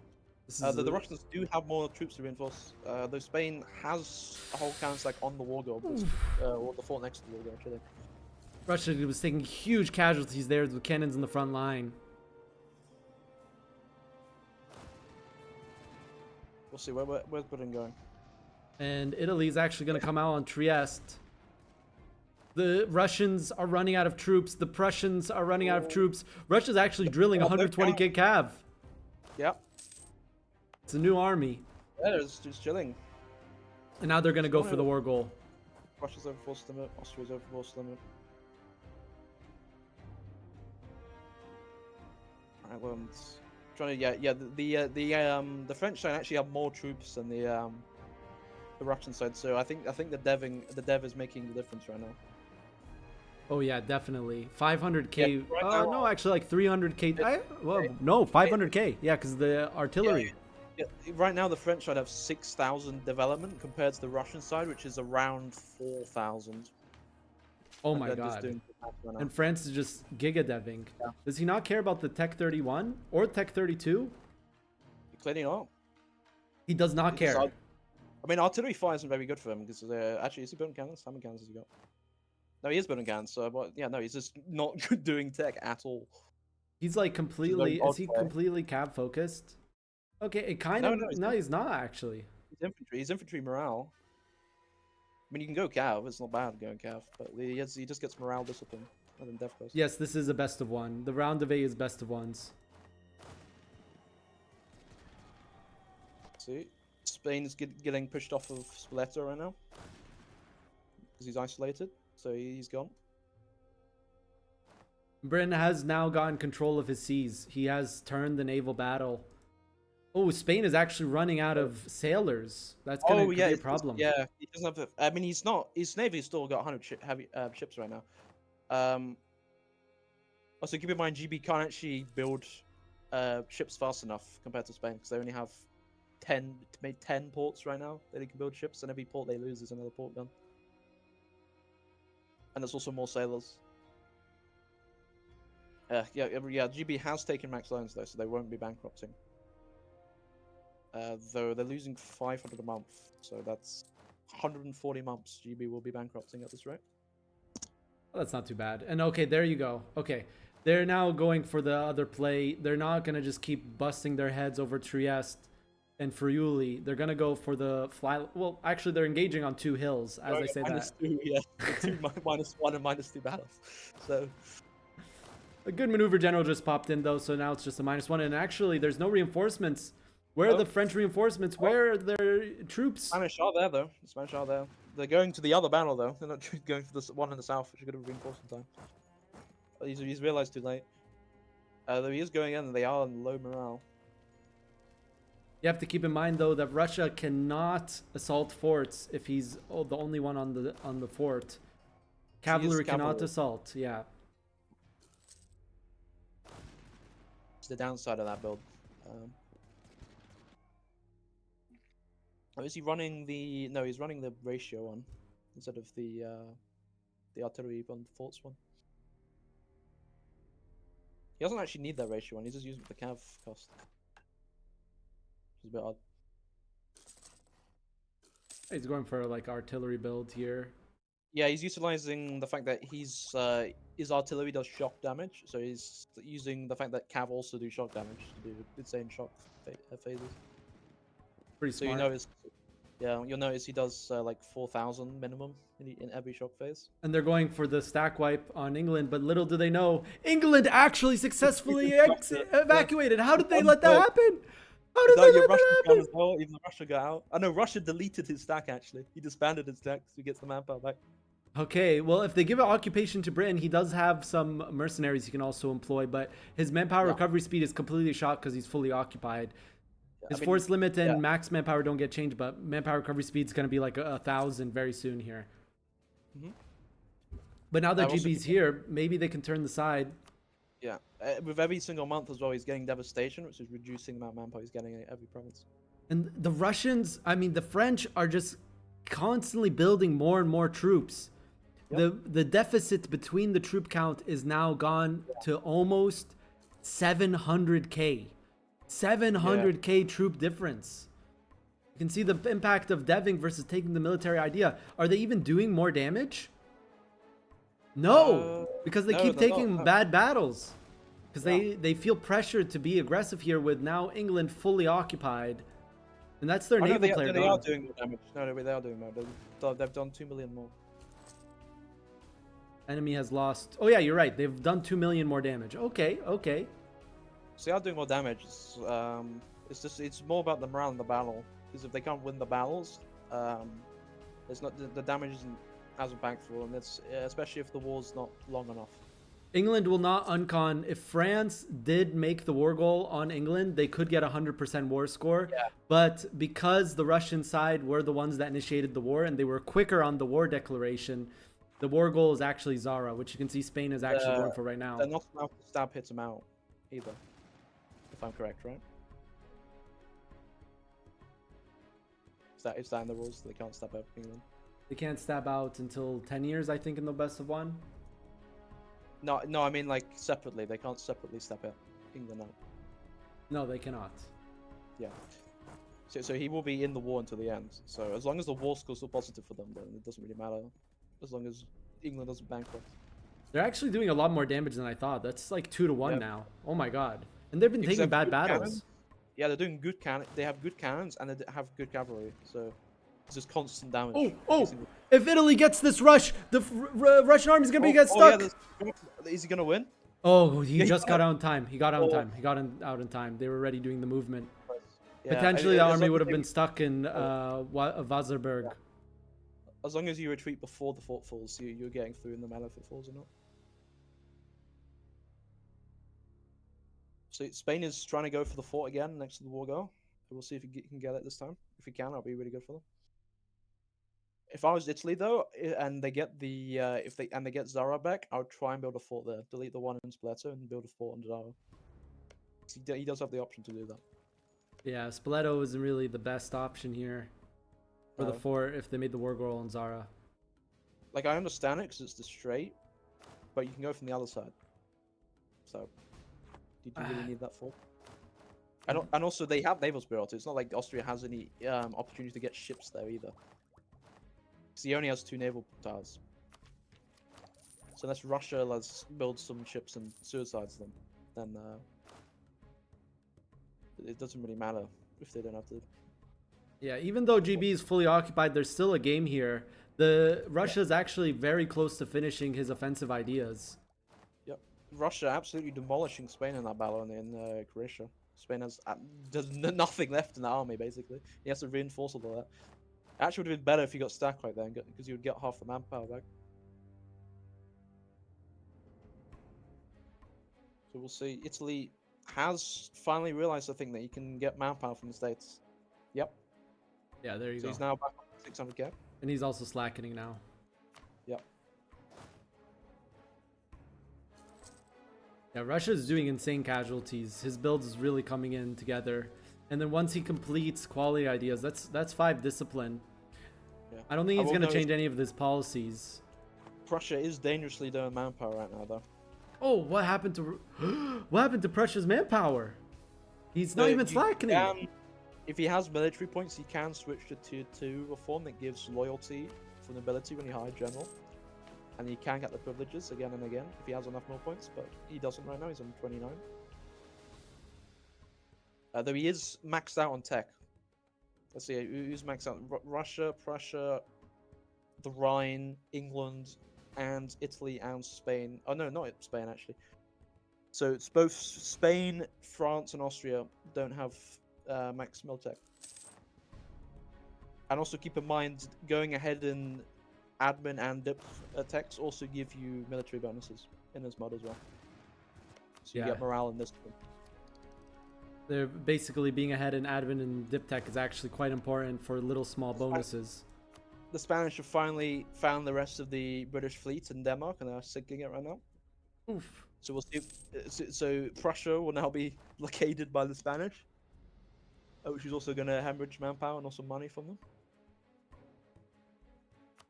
B: The Russians do have more troops to reinforce. Though Spain has a whole counter on the war goal, or the fort next to the war goal, actually.
A: Russia was taking huge casualties there with cannons in the front line.
B: We'll see. Where's Britain going?
A: And Italy is actually going to come out on Trieste. The Russians are running out of troops. The Prussians are running out of troops. Russia's actually drilling 120k cav.
B: Yep.
A: It's a new army.
B: Yeah, it's just chilling.
A: And now they're going to go for the war goal.
B: Russia's overforced limit. Austria's overforced limit. Ireland. Trying to the French side actually have more troops than the Russian side, so I think the dev is making the difference right now.
A: Oh yeah, definitely 500k.
B: Yeah, right
A: No, actually like 300k. No, 500k. Yeah, because the artillery.
B: Yeah, right now the French side have 6,000 development compared to the Russian side, which is around 4,000.
A: Oh my god. And France is just giga-deving. Yeah. Does he not care about the Tech 31 or Tech 32?
B: Clearly not.
A: He does not care.
B: I mean, artillery fire isn't very good for him because actually, is he building cannons? How many cannons has he got? No, he is building cannons. So, no, he's just not doing tech at all.
A: He's like completely. Is he completely cab focused? Okay, it kind of. No, he's not actually.
B: He's infantry. He's infantry morale. I mean, you can go cav. It's not bad going cav, but he just gets morale discipline. And then death goes.
A: Yes, this is a best of one. The round of 8 is best of ones.
B: See, Spain is getting pushed off of Spoleto right now because he's isolated, so he's gone.
A: Britain has now gotten control of his seas. He has turned the naval battle. Oh, Spain is actually running out of sailors. That's going to be a problem.
B: Yeah, he doesn't have. I mean, he's not. His navy's still got 100 heavy ships right now. Also, keep in mind, GB can't actually build ships fast enough compared to Spain because they only have 10 ports right now that they can build ships, and every port they lose is another port gun. And there's also more sailors. GB has taken max loans though, so they won't be bankrupting. Though they're losing 500 a month, so that's 140 months GB will be bankrupting at this rate.
A: Well, that's not too bad. And okay, there you go. Okay, they're now going for the other play. They're not going to just keep busting their heads over Trieste and Friuli. They're going to go for the fly. Well, actually, they're engaging on 2 hills, as I say that.
B: -2, yeah. -1 and -2 battles. So...
A: A good maneuver general just popped in, though, so now it's just a -1. And actually, there's no reinforcements. Where are the French reinforcements? Where are their troops?
B: Spanish are there, though. The Spanish are there. They're going to the other battle, though. They're not going for the one in the south, which could have reinforced in time. He's realized too late. Though he is going in, and they are in low morale.
A: You have to keep in mind, though, that Russia cannot assault forts if he's the only one on the fort. Cavalry cannot assault. Yeah.
B: It's the downside of that build. Oh, is he running the? No, he's running the ratio one instead of the artillery on forts one. He doesn't actually need that ratio one. He's just using the cav cost. Which is a bit odd.
A: He's going for like artillery build here.
B: Yeah, he's utilizing the fact that his artillery does shock damage, so he's using the fact that cav also do shock damage to do insane shock phases.
A: Pretty
B: So
A: smart.
B: you notice, yeah, you'll notice he does like 4,000 minimum in every shock phase.
A: And they're going for the stack wipe on England, but little do they know, England actually successfully evacuated. How did they let that happen? How did they let that happen?
B: As well? Even Russia got out. I know Russia deleted his stack actually. He disbanded his stack so he gets the manpower back.
A: Okay, well, if they give an occupation to Britain, he does have some mercenaries he can also employ, but his manpower recovery speed is completely shot because he's fully occupied. His force limit and max manpower don't get changed, but manpower recovery speed is going to be like 1,000 very soon here. But now that GB's here, maybe they can turn the side.
B: Yeah, with every single month as well, he's getting devastation, which is reducing the amount of manpower he's getting in every province.
A: And the Russians, I mean, the French are just constantly building more and more troops. The deficit between the troop count is now gone to almost 700k. 700k troop difference. You can see the impact of deving versus taking the military idea. Are they even doing more damage? No, because they keep taking bad battles. Because they feel pressured to be aggressive here with now England fully occupied. And that's their naval player.
B: They are doing more damage. No, they are doing more. They've done 2 million more.
A: Enemy has lost. Oh yeah, you're right. They've done 2 million more damage. Okay, okay.
B: So they are doing more damage. It's more about the morale in the battle. Because if they can't win the battles, it's not the damage isn't as impactful, and it's especially if the war's not long enough.
A: England will not uncon. If France did make the war goal on England, they could get 100% war score.
B: Yeah.
A: But because the Russian side were the ones that initiated the war and they were quicker on the war declaration, the war goal is actually Zara, which you can see Spain is actually going for right now.
B: They're not allowed to stab hits them out either, if I'm correct, right? Is that in the rules? They can't stab out England.
A: They can't stab out until 10 years, I think, in the best of one.
B: No, I mean like separately. They can't separately stab out England out.
A: No, they cannot.
B: Yeah. So he will be in the war until the end. So as long as the war score's still positive for them, then it doesn't really matter. As long as England doesn't bankrupt.
A: They're actually doing a lot more damage than I thought. That's like 2 to 1 now. Oh my god. And they've been taking bad battles.
B: Cannons. Yeah, they're doing good cannon. They have good cannons and they have good cavalry. So it's just constant damage.
A: Oh! If Italy gets this rush, the Russian army's gonna get stuck.
B: Yeah, is he gonna win?
A: Oh, he just got out in time. He got out in time. He got out in time. They were already doing the movement. Yeah, potentially, the army would have been stuck in Wasserburg.
B: Yeah. As long as you retreat before the fort falls, you're getting through in the matter if it falls or not. So Spain is trying to go for the fort again next to the war goal. We'll see if he can get it this time. If he can, that'll be really good for them. If I was Italy though, and they get the they get Zara back, I would try and build a fort there. Delete the one in Spoleto and build a fort on Zara. He does have the option to do that.
A: Yeah, Spoleto isn't really the best option here for the fort if they made the war goal on Zara.
B: Like I understand it because it's the strait, but you can go from the other side. So, did you really need that fort? And also they have naval superiority. It's not like Austria has any opportunity to get ships there either. Because he only has 2 naval towers. So unless Russia let's build some ships and suicides them, then it doesn't really matter if they don't have to.
A: Yeah, even though GB is fully occupied, there's still a game here. Russia's actually very close to finishing his offensive ideas.
B: Yep, Russia absolutely demolishing Spain in that battle in Croatia. Spain does nothing left in the army basically. He has to reinforce all of that. It actually would have been better if you got stacked right then, because you would get half the manpower back. So we'll see. Italy has finally realized, I think, that you can get manpower from the States. Yep.
A: Yeah, there you go.
B: So he's now back on 600k.
A: And he's also slackening now.
B: Yep.
A: Yeah, Russia's doing insane casualties. His build is really coming in together. And then once he completes quality ideas, that's 5 discipline.
B: Yeah.
A: I don't think he's going to change any of his policies.
B: Prussia is dangerously low in manpower right now, though.
A: Oh, what happened to what happened to Prussia's manpower? He's not even slackening.
B: If he has military points, he can switch to tier 2 reform that gives loyalty for nobility when he hires general. And he can get the privileges again and again if he has enough more points, but he doesn't right now. He's on 29. Though he is maxed out on tech. Let's see, who's maxed out? Russia, Prussia, the Rhine, England, and Italy and Spain. Oh no, not Spain actually. So it's both Spain, France, and Austria don't have max mil tech. And also keep in mind, going ahead in admin and dip techs also give you military bonuses in this mod as well. So you get morale in this one.
A: They're basically being ahead in admin and dip tech is actually quite important for little small bonuses.
B: The Spanish have finally found the rest of the British fleet in Denmark and they're sinking it right now.
A: Oof.
B: So we'll see. So Prussia will now be blockaded by the Spanish, which is also going to hemorrhage manpower and also money from them.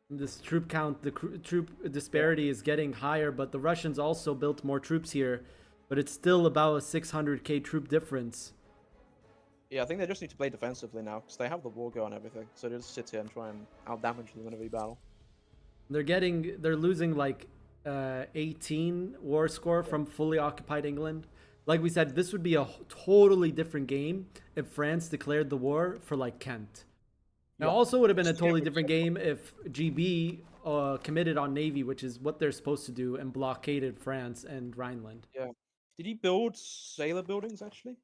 A: This troop count, the troop disparity is getting higher, but the Russians also built more troops here, but it's still about a 600k troop difference.
B: Yeah, I think they just need to play defensively now because they have the war go and everything. So they just sit here and try and out-damage them in every battle.
A: They're losing like 18 war score from fully occupied England. Like we said, this would be a totally different game if France declared the war for like Kent. Now, also would have been a totally different game if GB committed on Navy, which is what they're supposed to do, and blockaded France and Rhineland.
B: Yeah. Did he build sailor buildings, actually?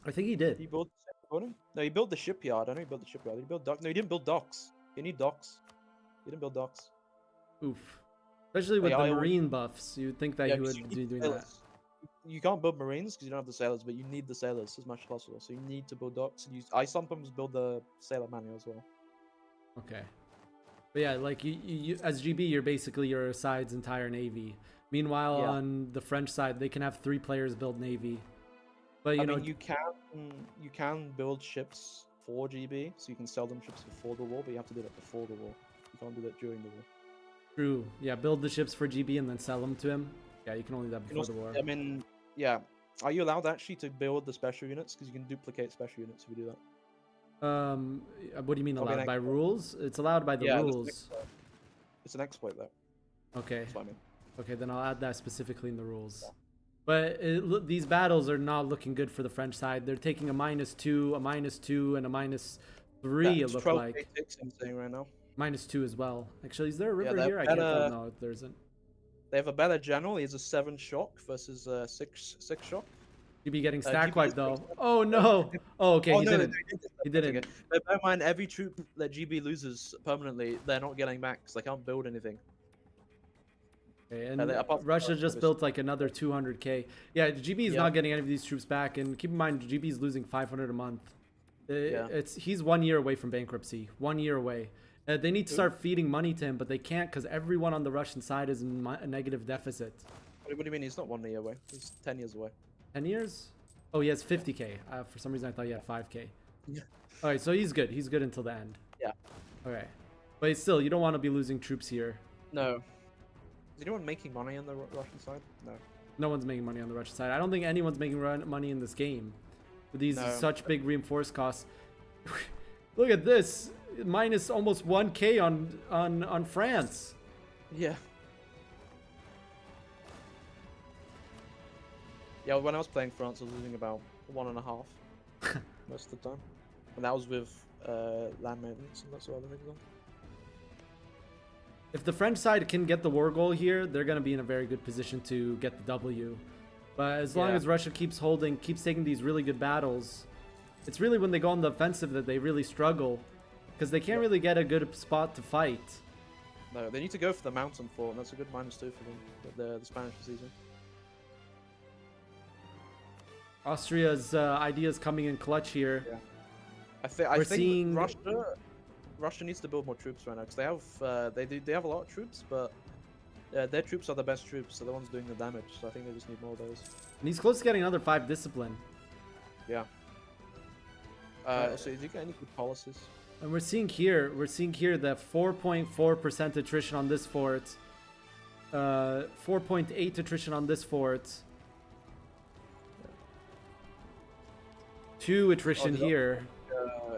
A: I think he did.
B: Did he build the sailor building? No, he built the shipyard. I know he built the shipyard. Did he build docks? No, he didn't build docks. You need docks. He didn't build docks.
A: Oof. Especially with the marine buffs. You'd think that he would be doing that.
B: You can't build marines because you don't have the sailors, but you need the sailors as much as possible. So you need to build docks. And I sometimes build the sailor manual as well.
A: Okay. But yeah, like you as GB, you're basically your side's entire navy. Meanwhile, on the French side, they can have 3 players build navy. But you know,
B: you can build ships for GB, so you can sell them ships before the war, but you have to do that before the war. You can't do that during the war.
A: True. Yeah, build the ships for GB and then sell them to him. Yeah, you can only do that before the war.
B: I mean, yeah. Are you allowed actually to build the special units? Because you can duplicate special units if you do that.
A: What do you mean allowed by rules? It's allowed by the rules.
B: It's an exploit though.
A: Okay.
B: That's what I mean.
A: Okay, then I'll add that specifically in the rules. Yeah. But these battles are not looking good for the French side. They're taking a -2, a -2, and a -3. It looks like.
B: Right now.
A: -2 as well. Actually, is there a river here? I can't tell. No, there isn't.
B: They have a better general. He has a 7 shock versus a 6 shock.
A: You'd be getting stack wiped though. Oh no! Oh, okay, he didn't. He didn't.
B: Okay. But bear in mind, every troop that GB loses permanently, they're not getting back because they can't build anything.
A: Okay, and Russia just built like another 200k. Yeah, GB is not getting any of these troops back, and keep in mind GB is losing 500 a month. He's 1 year away from bankruptcy. 1 year away. They need to start feeding money to him, but they can't because everyone on the Russian side is in a negative deficit.
B: What do you mean he's not 1 year away? He's 10 years away.
A: 10 years? Oh, he has 50k. For some reason, I thought he had 5k.
B: Yeah.
A: All right, so he's good. He's good until the end.
B: Yeah.
A: Okay. But still, you don't want to be losing troops here.
B: No. Is anyone making money on the Russian side? No.
A: No one's making money on the Russian side. I don't think anyone's making money in this game. With these such big reinforced costs. Look at this. Minus almost 1k on France.
B: Yeah. Yeah, when I was playing France, I was losing about 1.5 most of the time. And that was with land maintenance and that sort of other things on.
A: If the French side can get the war goal here, they're going to be in a very good position to get the W. But as long as Russia keeps taking these really good battles, it's really when they go on the offensive that they really struggle. Because they can't really get a good spot to fight.
B: No, they need to go for the mountain fort, and that's a good -2 for them, the Spanish are using.
A: Austria's ideas coming in clutch here.
B: Yeah. I think Russia needs to build more troops right now because they have a lot of troops, but Their troops are the best troops. They're the ones doing the damage. So I think they just need more of those.
A: And he's close to getting another 5 discipline.
B: Yeah. So did you get any good policies?
A: And we're seeing here the 4.4% attrition on this fort. 4.8 attrition on this fort. 2 attrition here.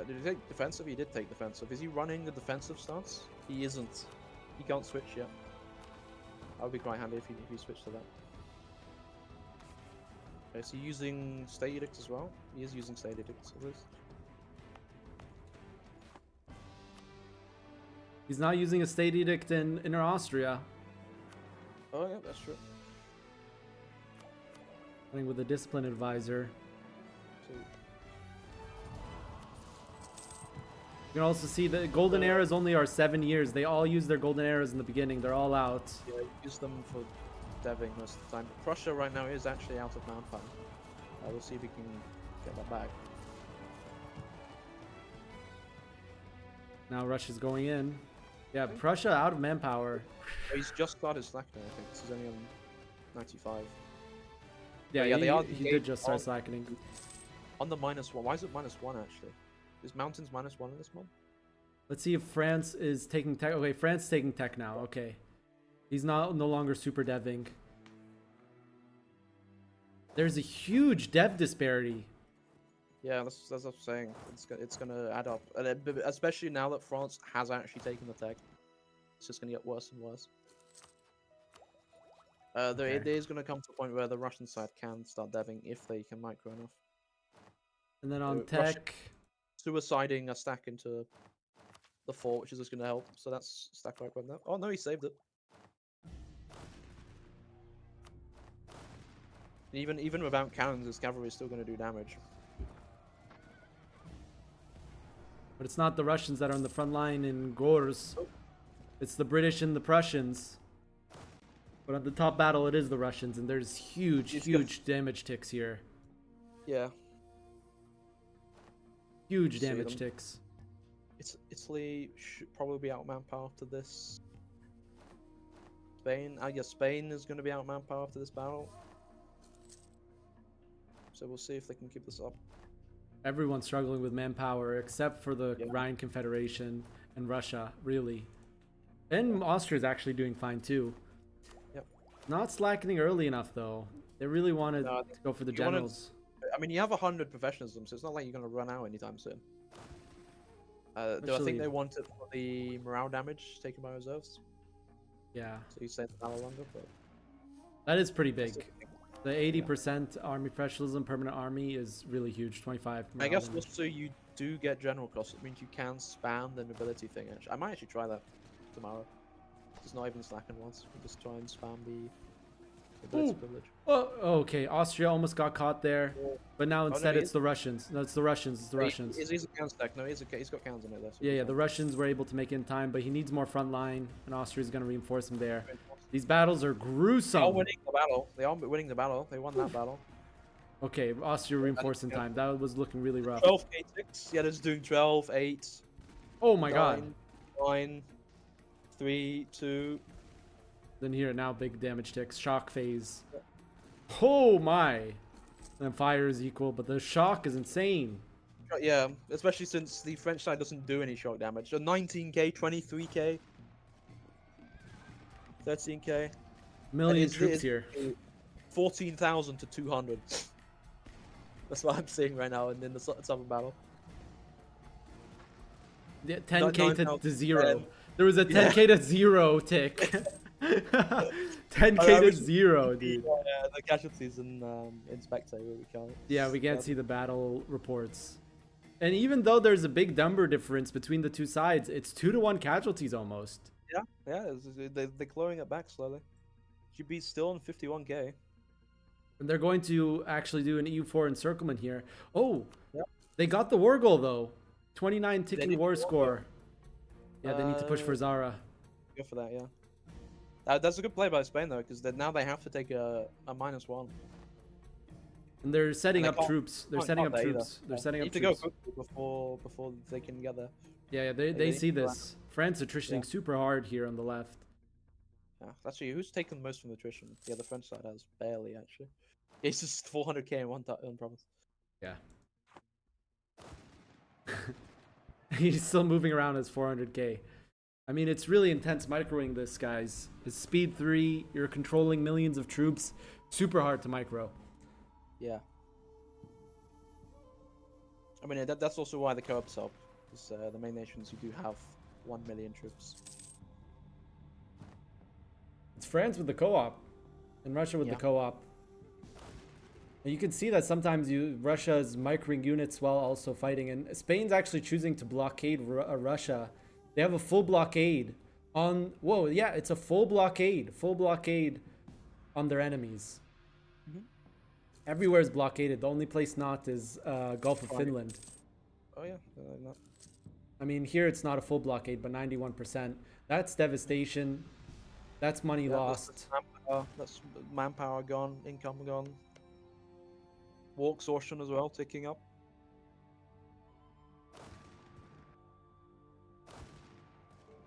B: Did he take defensive? He did take defensive. Is he running the defensive stance? He isn't. He can't switch yet. That would be quite handy if he switched to that. Okay, so using State Edict as well? He is using State Edict at least.
A: He's not using a State Edict in Inner Austria.
B: Oh yeah, that's true.
A: Playing with a Discipline Advisor.
B: So,
A: you can also see the golden eras only are 7 years. They all use their golden eras in the beginning. They're all out.
B: yeah, use them for deving most of the time. Prussia right now is actually out of manpower. We'll see if we can get that back.
A: Now Russia's going in. Yeah, Prussia out of manpower.
B: Oh, he's just started slackening, I think. This is only on 95.
A: Yeah,
B: yeah,
A: he did just start slackening.
B: On the -1. Why is it -1 actually? Is mountains -1 in this mod?
A: Let's see if France is taking tech. Okay, France is taking tech now. Okay. He's no longer super deving. There's a huge dev disparity.
B: Yeah, that's what I'm saying. It's gonna add up, and especially now that France has actually taken the tech, it's just gonna get worse and worse. It is gonna come to a point where the Russian side can start deving if they can micro enough.
A: And then on tech,
B: suiciding a stack into the fort, which is just gonna help. So that's stack right by now. Oh no, he saved it. Even without cannons, his cavalry is still gonna do damage.
A: but it's not the Russians that are on the front line in Gors. It's the British and the Prussians. But on the top battle, it is the Russians, and there's huge damage ticks here.
B: Yeah.
A: Huge damage ticks.
B: Italy should probably be out manpower after this. Spain, I guess Spain is going to be out manpower after this battle. So we'll see if they can keep this up.
A: Everyone's struggling with manpower except for the Rhine Confederation and Russia, really. And Austria's actually doing fine too.
B: Yep.
A: Not slackening early enough though. They really wanted to go for the generals.
B: I mean, you have 100 professionalism, so it's not like you're going to run out anytime soon. Do I think they want it for the morale damage taken by reserves?
A: Yeah.
B: So you stay in the battle longer, but...
A: That is pretty big. The 80% army professionalism, permanent army is really huge. 25.
B: I guess also you do get general costs. It means you can spam the nobility thing. Actually, I might actually try that tomorrow. Just not even slacken once. Just try and spam the nobility privilege.
A: Oh, okay. Austria almost got caught there, but now instead it's the Russians. No, it's the Russians. It's the Russians.
B: He's a counter stack. No, he's got cannons in it there. So
A: yeah. The Russians were able to make it in time, but he needs more front line, and Austria's going to reinforce him there. These battles are gruesome.
B: They are winning the battle. They are winning the battle. They won that battle.
A: Okay, Austria reinforced in time. That was looking really rough.
B: 12, 8, 6. Yeah, it's doing 12, 8.
A: Oh my god.
B: 9, 3, 2.
A: Then here, now big damage ticks. Shock phase. Oh my. And fire is equal, but the shock is insane.
B: Yeah, especially since the French side doesn't do any shock damage. So 19k, 23k. 13k.
A: Million troops here.
B: 14,000 to 200. That's what I'm seeing right now in the southern battle.
A: Yeah, 10k to 0. There was a 10k to 0 tick. 10k to 0, dude.
B: Yeah, the casualties in Spectator we can't.
A: Yeah, we can't see the battle reports. And even though there's a big number difference between the two sides, it's 2-to-1 casualties almost.
B: Yeah, they're clawing it back slowly. GB's still on 51k.
A: And they're going to actually do an EU4 encirclement here. Oh, they got the war goal though. 29 ticking war score. Yeah, they need to push for Zara.
B: Go for that, yeah. That's a good play by Spain though, because now they have to take a -1.
A: And they're setting up troops. They're setting up troops. They're setting up
B: troops. They need to go quickly before they can get there.
A: Yeah, they see this. France attritioning super hard here on the left.
B: Yeah, actually, who's taken the most from attrition? Yeah, the French side has barely actually. It's just 400k in one province.
A: Yeah. He's still moving around as 400k. I mean, it's really intense microing this, guys. It's speed 3, you're controlling millions of troops. Super hard to micro.
B: Yeah. I mean, that's also why the co-ops help. Because the main nations, you do have 1 million troops.
A: It's France with the co-op. And Russia with the co-op. And you can see that sometimes Russia is microing units while also fighting. And Spain's actually choosing to blockade Russia. They have a full blockade on... Whoa, yeah, it's a full blockade. Full blockade on their enemies. Everywhere is blockaded. The only place not is Gulf of Finland.
B: Oh, yeah. Not.
A: I mean, here it's not a full blockade, but 91%. That's devastation. That's money lost.
B: That's manpower gone, income gone. War exhaustion as well, ticking up.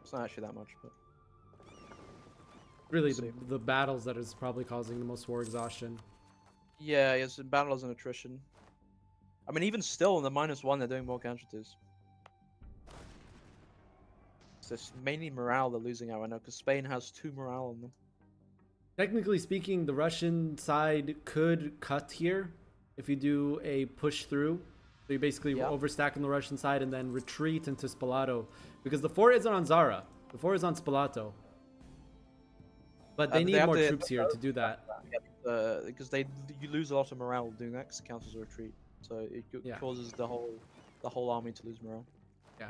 B: It's not actually that much, but...
A: Really, the battles that is probably causing the most war exhaustion.
B: Yeah, it's battles and attrition. I mean, even still, in the -1, they're doing more casualties. It's just mainly morale they're losing out right now, because Spain has 2 morale on them.
A: Technically speaking, the Russian side could cut here if you do a push through. So you basically overstack on the Russian side and then retreat into Spalato. Because the fort isn't on Zara. The fort is on Spalato. But they need more troops here to do that.
B: Because you lose a lot of morale doing that, because it counts as a retreat. So it causes the whole army to lose morale.
A: Yeah.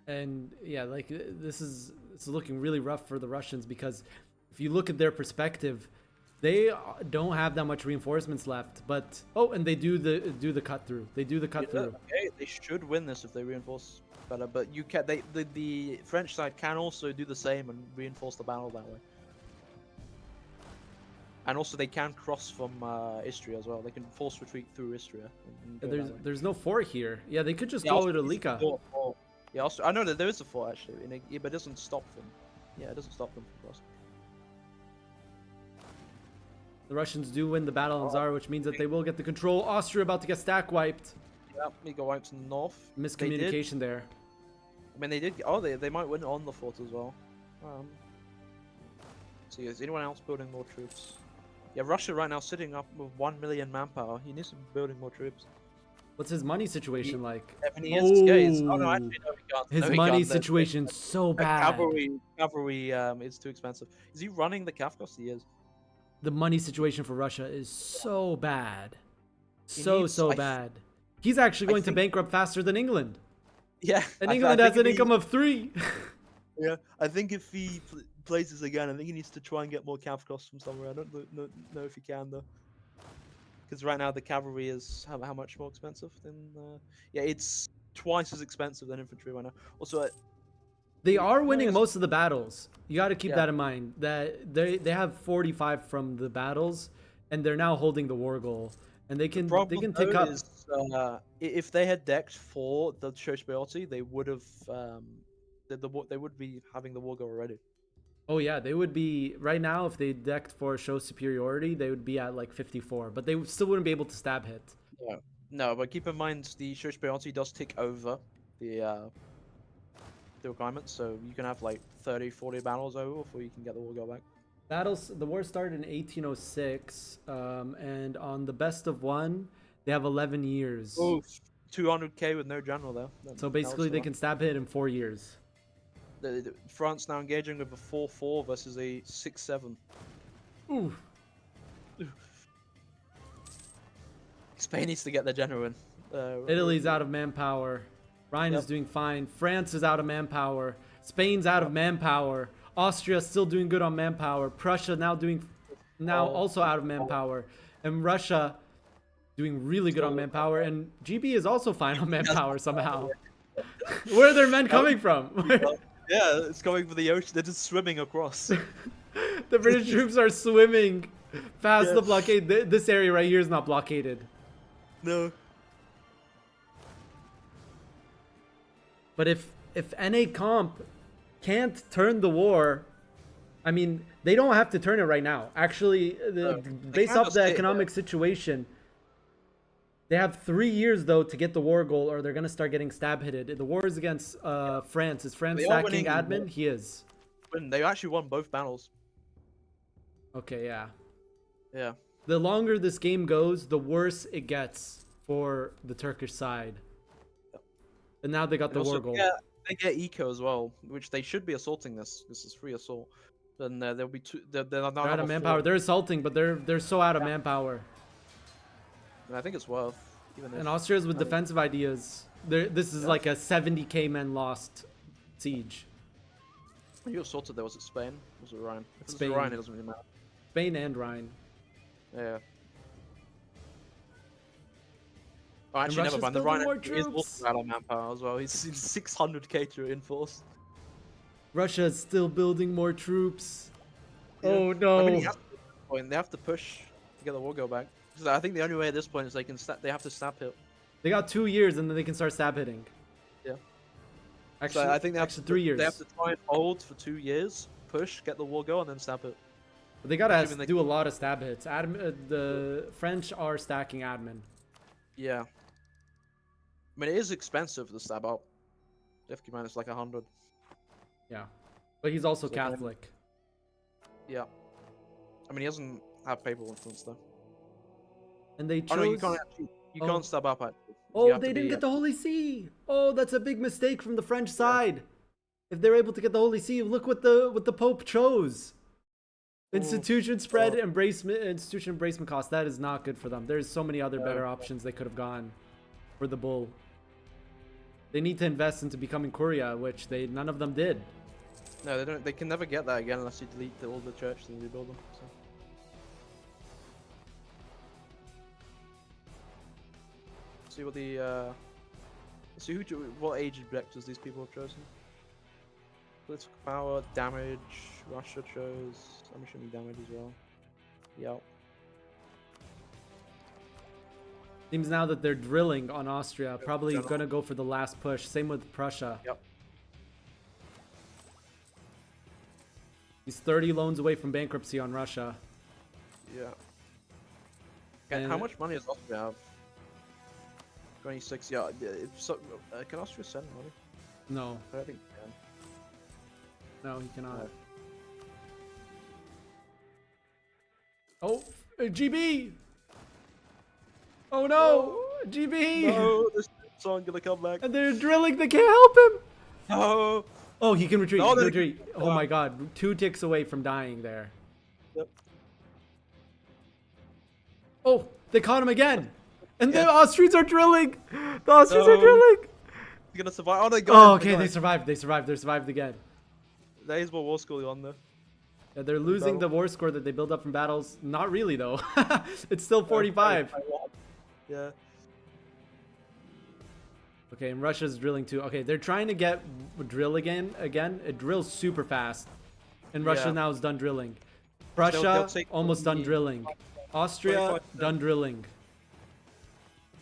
A: And yeah, like it's looking really rough for the Russians, because if you look at their perspective, they don't have that much reinforcements left. But and they do the cut through. They do the cut through.
B: Okay, they should win this if they reinforce better. But you can the French side can also do the same and reinforce the battle that way. And also they can cross from Istria as well. They can force retreat through Istria.
A: There's no fort here. Yeah, they could just go to Lika.
B: Yeah, also, I know that there is a fort actually, but it doesn't stop them. Yeah, it doesn't stop them from crossing.
A: The Russians do win the battle on Zara, which means that they will get the control. Austria about to get stack wiped.
B: Yeah, we go wiped to the north.
A: Miscommunication there.
B: I mean, they did. Oh, they might win on the fort as well. So is anyone else building more troops? Yeah, Russia right now sitting up with 1 million manpower. He needs to be building more troops.
A: What's his money situation like?
B: Oh no, actually, no, he can't.
A: His money situation so bad.
B: Cavalry is too expensive. Is he running the Kafkos? He is.
A: The money situation for Russia is so bad. So bad. He's actually going to bankrupt faster than England.
B: Yeah.
A: And England has an income of 3.
B: Yeah, I think if he plays this again, I think he needs to try and get more Kafkos from somewhere. I don't know if he can, though. Because right now the cavalry is how much more expensive than... yeah, it's twice as expensive than infantry right now. Also...
A: They are winning most of the battles. You got to keep that in mind. That they have 45 from the battles, and they're now holding the war goal, and they can take up.
B: If they had decked for the Shoshpeoti, they would have they would be having the war goal already.
A: Oh yeah, they would be right now. If they decked for show superiority, they would be at like 54, but they still wouldn't be able to stab hit.
B: No, but keep in mind the Shoshpeoti does tick over the requirements, so you can have like 30-40 battles over before you can get the war goal back.
A: The war started in 1806, and on the best of 1, they have 11 years.
B: Oh, 200k with no general though.
A: So basically, they can stab hit in 4 years.
B: France now engaging with a 4-4 versus a 6-7.
A: Ooh.
B: Spain needs to get their general in.
A: Italy's out of manpower. Rhine is doing fine. France is out of manpower. Spain's out of manpower. Austria still doing good on manpower. Prussia now also out of manpower. And Russia doing really good on manpower. And GB is also fine on manpower somehow. Where are their men coming from?
B: Yeah, it's coming from the ocean. They're just swimming across.
A: The British troops are swimming past the blockade. This area right here is not blockaded.
B: No.
A: But if NA Comp can't turn the war I mean, they don't have to turn it right now. Actually, based off the economic situation, they have 3 years though to get the war goal, or they're gonna start getting stab hitted. The war is against France. Is France stacking admin? He is.
B: They actually won both battles.
A: Okay, yeah.
B: Yeah.
A: The longer this game goes, the worse it gets for the Turkish side. And now they got the war goal.
B: They get eco as well, which they should be assaulting this. This is free assault. Then there'll be two. They're
A: out of manpower. They're assaulting, but they're so out of manpower.
B: And I think it's worth.
A: And Austria's with defensive ideas. This is like a 70k men lost siege.
B: You assaulted there. Was it Spain? Was it Rhine? If it's
A: Spain.
B: Rhine, it doesn't really matter.
A: Spain and Rhine.
B: Yeah. Oh, actually, never mind. The Rhine is also out of manpower as well. He's 600k to enforce.
A: Russia is still building more troops. Yeah. Oh no!
B: I mean, they have to push to get the war go back. Because I think the only way at this point is they have to stab hit.
A: They got 2 years and then they can start stab hitting.
B: Yeah.
A: Actually,
B: so I think they have
A: 3 years.
B: They have to try and hold for 2 years, push, get the war go, and then stab it.
A: But they gotta do a lot of stab hits. The French are stacking admin.
B: Yeah. I mean, it is expensive to stab out. FQ minus like 100.
A: Yeah. But he's also Catholic.
B: Yeah. I mean, he doesn't have papal influence though.
A: And they chose...
B: Oh, no, you can't stab up actually.
A: Oh, they didn't get the Holy See. Oh, that's a big mistake from the French side. If they're able to get the Holy See, look what the Pope chose. Institution spread, institution embracement cost. That is not good for them. There's so many other better options they could have gone for the bull. They need to invest into becoming Curia, which none of them did.
B: No, they don't. They can never get that again unless you delete all the churches and rebuild them. So. See what the see what age objectives these people have chosen. Political power, damage. Russia chose. I'm assuming damage as well. Yep.
A: Seems now that they're drilling on Austria. Probably gonna go for the last push. Same with Prussia.
B: Yep.
A: He's 30 loans away from bankruptcy on Russia.
B: Yeah. And how much money does Austria have? 26. Yeah. Can Austria send money?
A: No.
B: I don't think they can.
A: No, he cannot. No. Oh, GB! Oh no! GB!
B: No, this song gonna come back.
A: And they're drilling, they can't help him!
B: No!
A: Oh, he can retreat, no, he can retreat. Oh my god, 2 ticks away from dying there.
B: Yep.
A: Oh, they caught him again! And the Austrians are drilling! The Austrians are drilling!
B: He's gonna survive. Oh, they got him.
A: Okay, they survived, they survived again.
B: There is more war score on there.
A: Yeah, they're losing the war score that they build up from battles. Not really, though. It's still 45.
B: Yeah.
A: Okay, and Russia's drilling too. Okay, they're trying to get drill again. It drills super fast. And Russia now is done drilling. Prussia almost done drilling. Austria done drilling.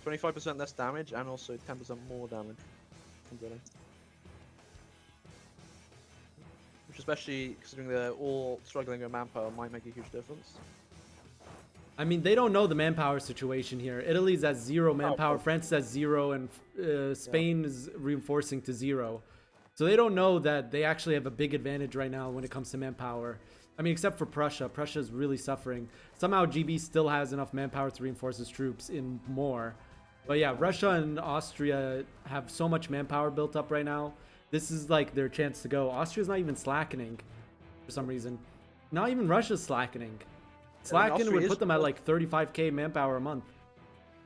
B: 25% less damage and also 10% more damage from drilling. Which, especially considering they're all struggling with manpower, might make a huge difference.
A: I mean, they don't know the manpower situation here. Italy's at 0 manpower, France is at 0, and Spain is reinforcing to 0. So they don't know that they actually have a big advantage right now when it comes to manpower. I mean, except for Prussia. Prussia is really suffering. Somehow GB still has enough manpower to reinforce his troops in more. But yeah, Russia and Austria have so much manpower built up right now. This is like their chance to go. Austria's not even slackening for some reason. Not even Russia's slackening. Slacking would put them at like 35k manpower a month.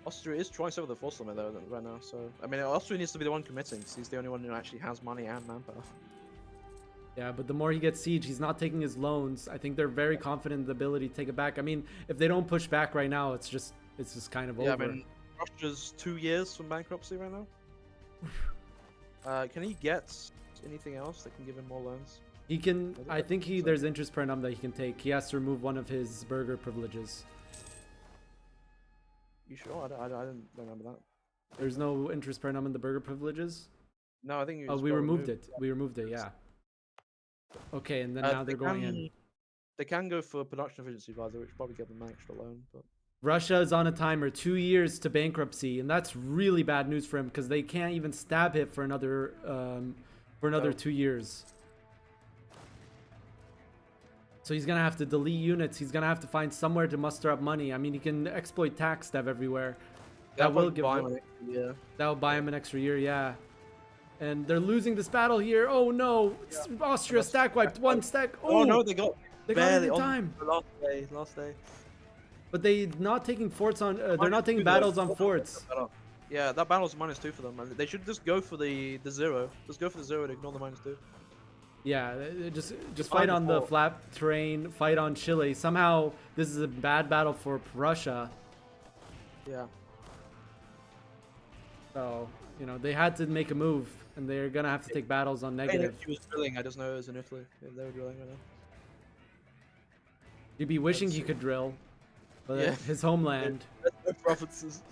B: Austria is trying over the force limit though right now, so I mean Austria needs to be the one committing because he's the only one who actually has money and manpower.
A: Yeah, but the more he gets siege, he's not taking his loans. I think they're very confident in the ability to take it back. I mean, if they don't push back right now, it's just kind of over.
B: I mean, Russia's 2 years from bankruptcy right now. Can he get anything else that can give him more loans?
A: He can. I think there's interest per annum that he can take. He has to remove one of his burger privileges.
B: You sure? I don't remember that.
A: There's no interest per annum in the burger privileges?
B: No, I think
A: we removed it. We removed it, yeah. Okay, and then now they're going in.
B: They can go for production efficiency visor, which probably give them an extra loan. But
A: Russia is on a timer, 2 years to bankruptcy, and that's really bad news for him because they can't even stab him for another 2 years. So he's gonna have to delete units. He's gonna have to find somewhere to muster up money. I mean, he can exploit tax dev everywhere. That will give him.
B: Yeah.
A: That will buy him an extra year. Yeah. And they're losing this battle here. Oh no! Yeah. Austria stack wiped 1 stack.
B: Oh no, they got
A: it in time.
B: Last day.
A: But they not taking forts on. They're not taking battles on forts.
B: Yeah, that battle's -2 for them. They should just go for the 0. Just go for the 0 and ignore the -2.
A: Yeah, just fight on the flat terrain. Fight on Chile. Somehow this is a bad battle for Russia.
B: Yeah.
A: So you know they had to make a move, and they're gonna have to take battles on negative.
B: He was drilling. I just know it was in Italy. They were drilling right now.
A: You'd be wishing he could drill, but his homeland.
B: No provinces.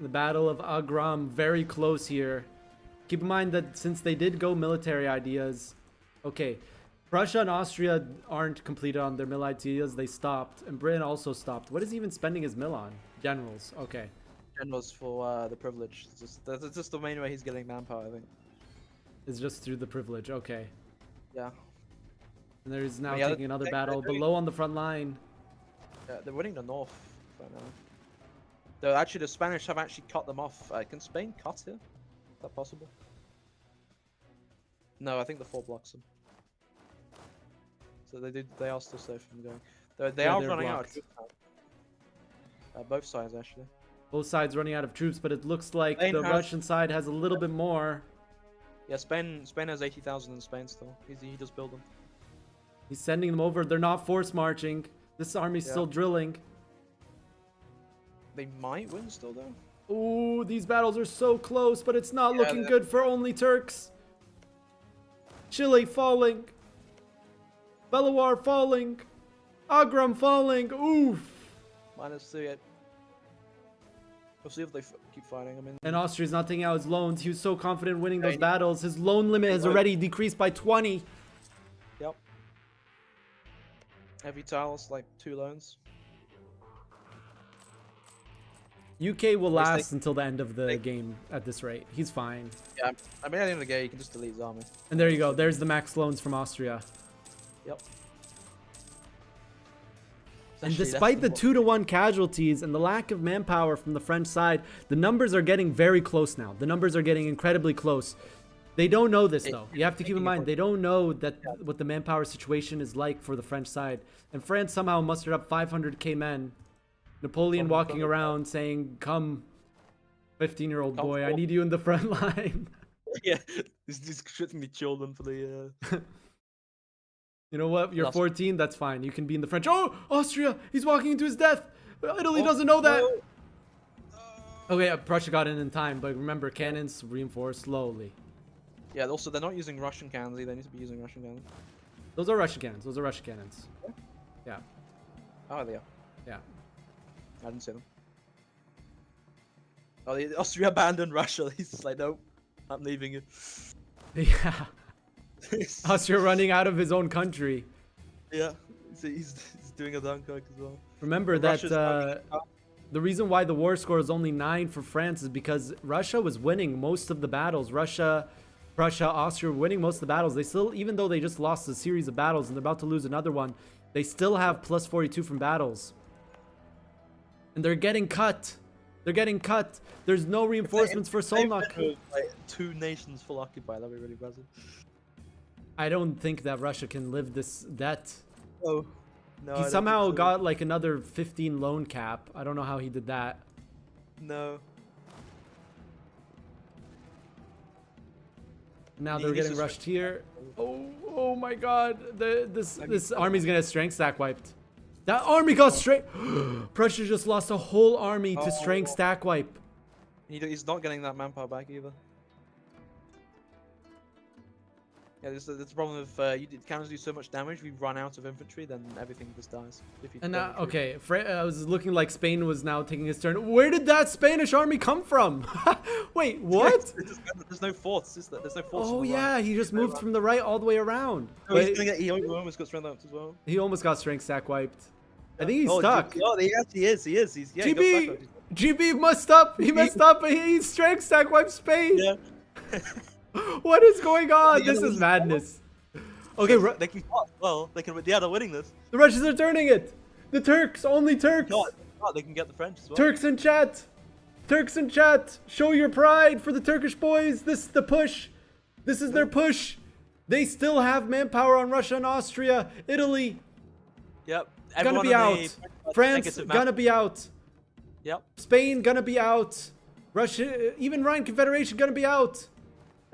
A: The Battle of Agram, very close here. Keep in mind that since they did go military ideas, okay, Prussia and Austria aren't completed on their mill ideas. They stopped, and Britain also stopped. What is he even spending his mill on? Generals. Okay.
B: Generals for the privilege. That's just the main way he's getting manpower, I think.
A: It's just through the privilege. Okay.
B: Yeah.
A: And there's now taking another battle below on the front line.
B: Yeah, they're winning the north right now. Though actually, the Spanish have actually cut them off. Can Spain cut here? Is that possible? No, I think the fort blocks them. So they are still safe from going. They are running out of troops now. Both sides actually.
A: Both sides running out of troops, but it looks like the Russian side has a little bit more.
B: Yeah, Spain has 80,000 in Spain still. He does build them.
A: He's sending them over. They're not force marching. This army's still drilling.
B: They might win still though.
A: Ooh, these battles are so close, but it's not looking good for OnlyTurks. Chile falling. Belawar falling. Agram falling. Oof.
B: -3. We'll see if they keep fighting. I mean,
A: and Austria's not taking out his loans. He was so confident winning those battles. His loan limit has already decreased by 20.
B: Yep. Every tile's like 2 loans.
A: UK will last until the end of the game at this rate. He's fine.
B: Yeah, I mean at the end of the game, you can just delete his army.
A: And there you go. There's the max loans from Austria.
B: Yep.
A: And despite the 2-to-1 casualties and the lack of manpower from the French side, the numbers are getting very close now. The numbers are getting incredibly close. They don't know this though. You have to keep in mind, they don't know that what the manpower situation is like for the French side. And France somehow mustered up 500k men. Napoleon walking around saying, "Come, 15-year-old boy, I need you in the front line."
B: Yeah, he's shooting the children for the.
A: You know what? You're 14. That's fine. You can be in the French. Oh, Austria! He's walking into his death. Italy doesn't know that. Okay, Prussia got in time, but remember, cannons reinforce slowly.
B: Yeah. Also, they're not using Russian cannons. They need to be using Russian cannons.
A: Those are Russian cannons. Those are Russian cannons. Yeah.
B: Oh, they are.
A: Yeah.
B: I didn't see them. Oh, Austria abandoned Russia. He's just like, nope, I'm leaving you.
A: Yeah. Austria running out of his own country.
B: Yeah, he's doing a Dunkirk as well.
A: Remember that the reason why the war score is only 9 for France is because Russia was winning most of the battles. Russia, Prussia, Austria were winning most of the battles. They still, even though they just lost a series of battles and they're about to lose another one, they still have plus 42 from battles. And they're getting cut. They're getting cut. There's no reinforcements for Solnok.
B: Like 2 nations full occupied. That'd be really impressive.
A: I don't think that Russia can live this debt.
B: Oh. No,
A: he somehow got like another 15 loan cap. I don't know how he did that.
B: No.
A: Now they're getting rushed here. Oh my god. This army's gonna strength stack wiped. That army got straight. Prussia just lost a whole army to strength stack wipe.
B: He's not getting that manpower back either. Yeah, this is the problem of cannons do so much damage. If you run out of infantry, then everything just dies. If you
A: And
B: don't
A: now,
B: retreat.
A: okay, I was looking like Spain was now taking his turn. Where did that Spanish army come from? Wait, what?
B: There's no forts. There's no forts.
A: Oh
B: on the
A: yeah,
B: right.
A: he just moved from the right all the way around.
B: Oh, he's
A: But
B: gonna get. He almost got strength ups as well.
A: he almost got strength stack wiped. I think he's
B: Oh,
A: stuck.
B: Oh, he actually is. He is. He's yeah. He got
A: GB,
B: stack ups.
A: GB messed up. He messed up. He strength stack wiped Spain.
B: Yeah.
A: What is going on?
B: The
A: This
B: others-
A: is madness. Okay,
B: They can fight well. They can. Yeah, they're winning this.
A: the Russians are turning it. The Turks, only Turks.
B: God, they can get the French as well.
A: Turks in chat. Turks in chat. Show your pride for the Turkish boys. This is the push. This is their push. They still have manpower on Russia and Austria. Italy,
B: Yep.
A: gonna
B: Everyone
A: be
B: on
A: out.
B: the
A: France,
B: negative
A: gonna
B: map.
A: be out.
B: Yep.
A: Spain, gonna be out. Russia, even Rhine Confederation, gonna be out.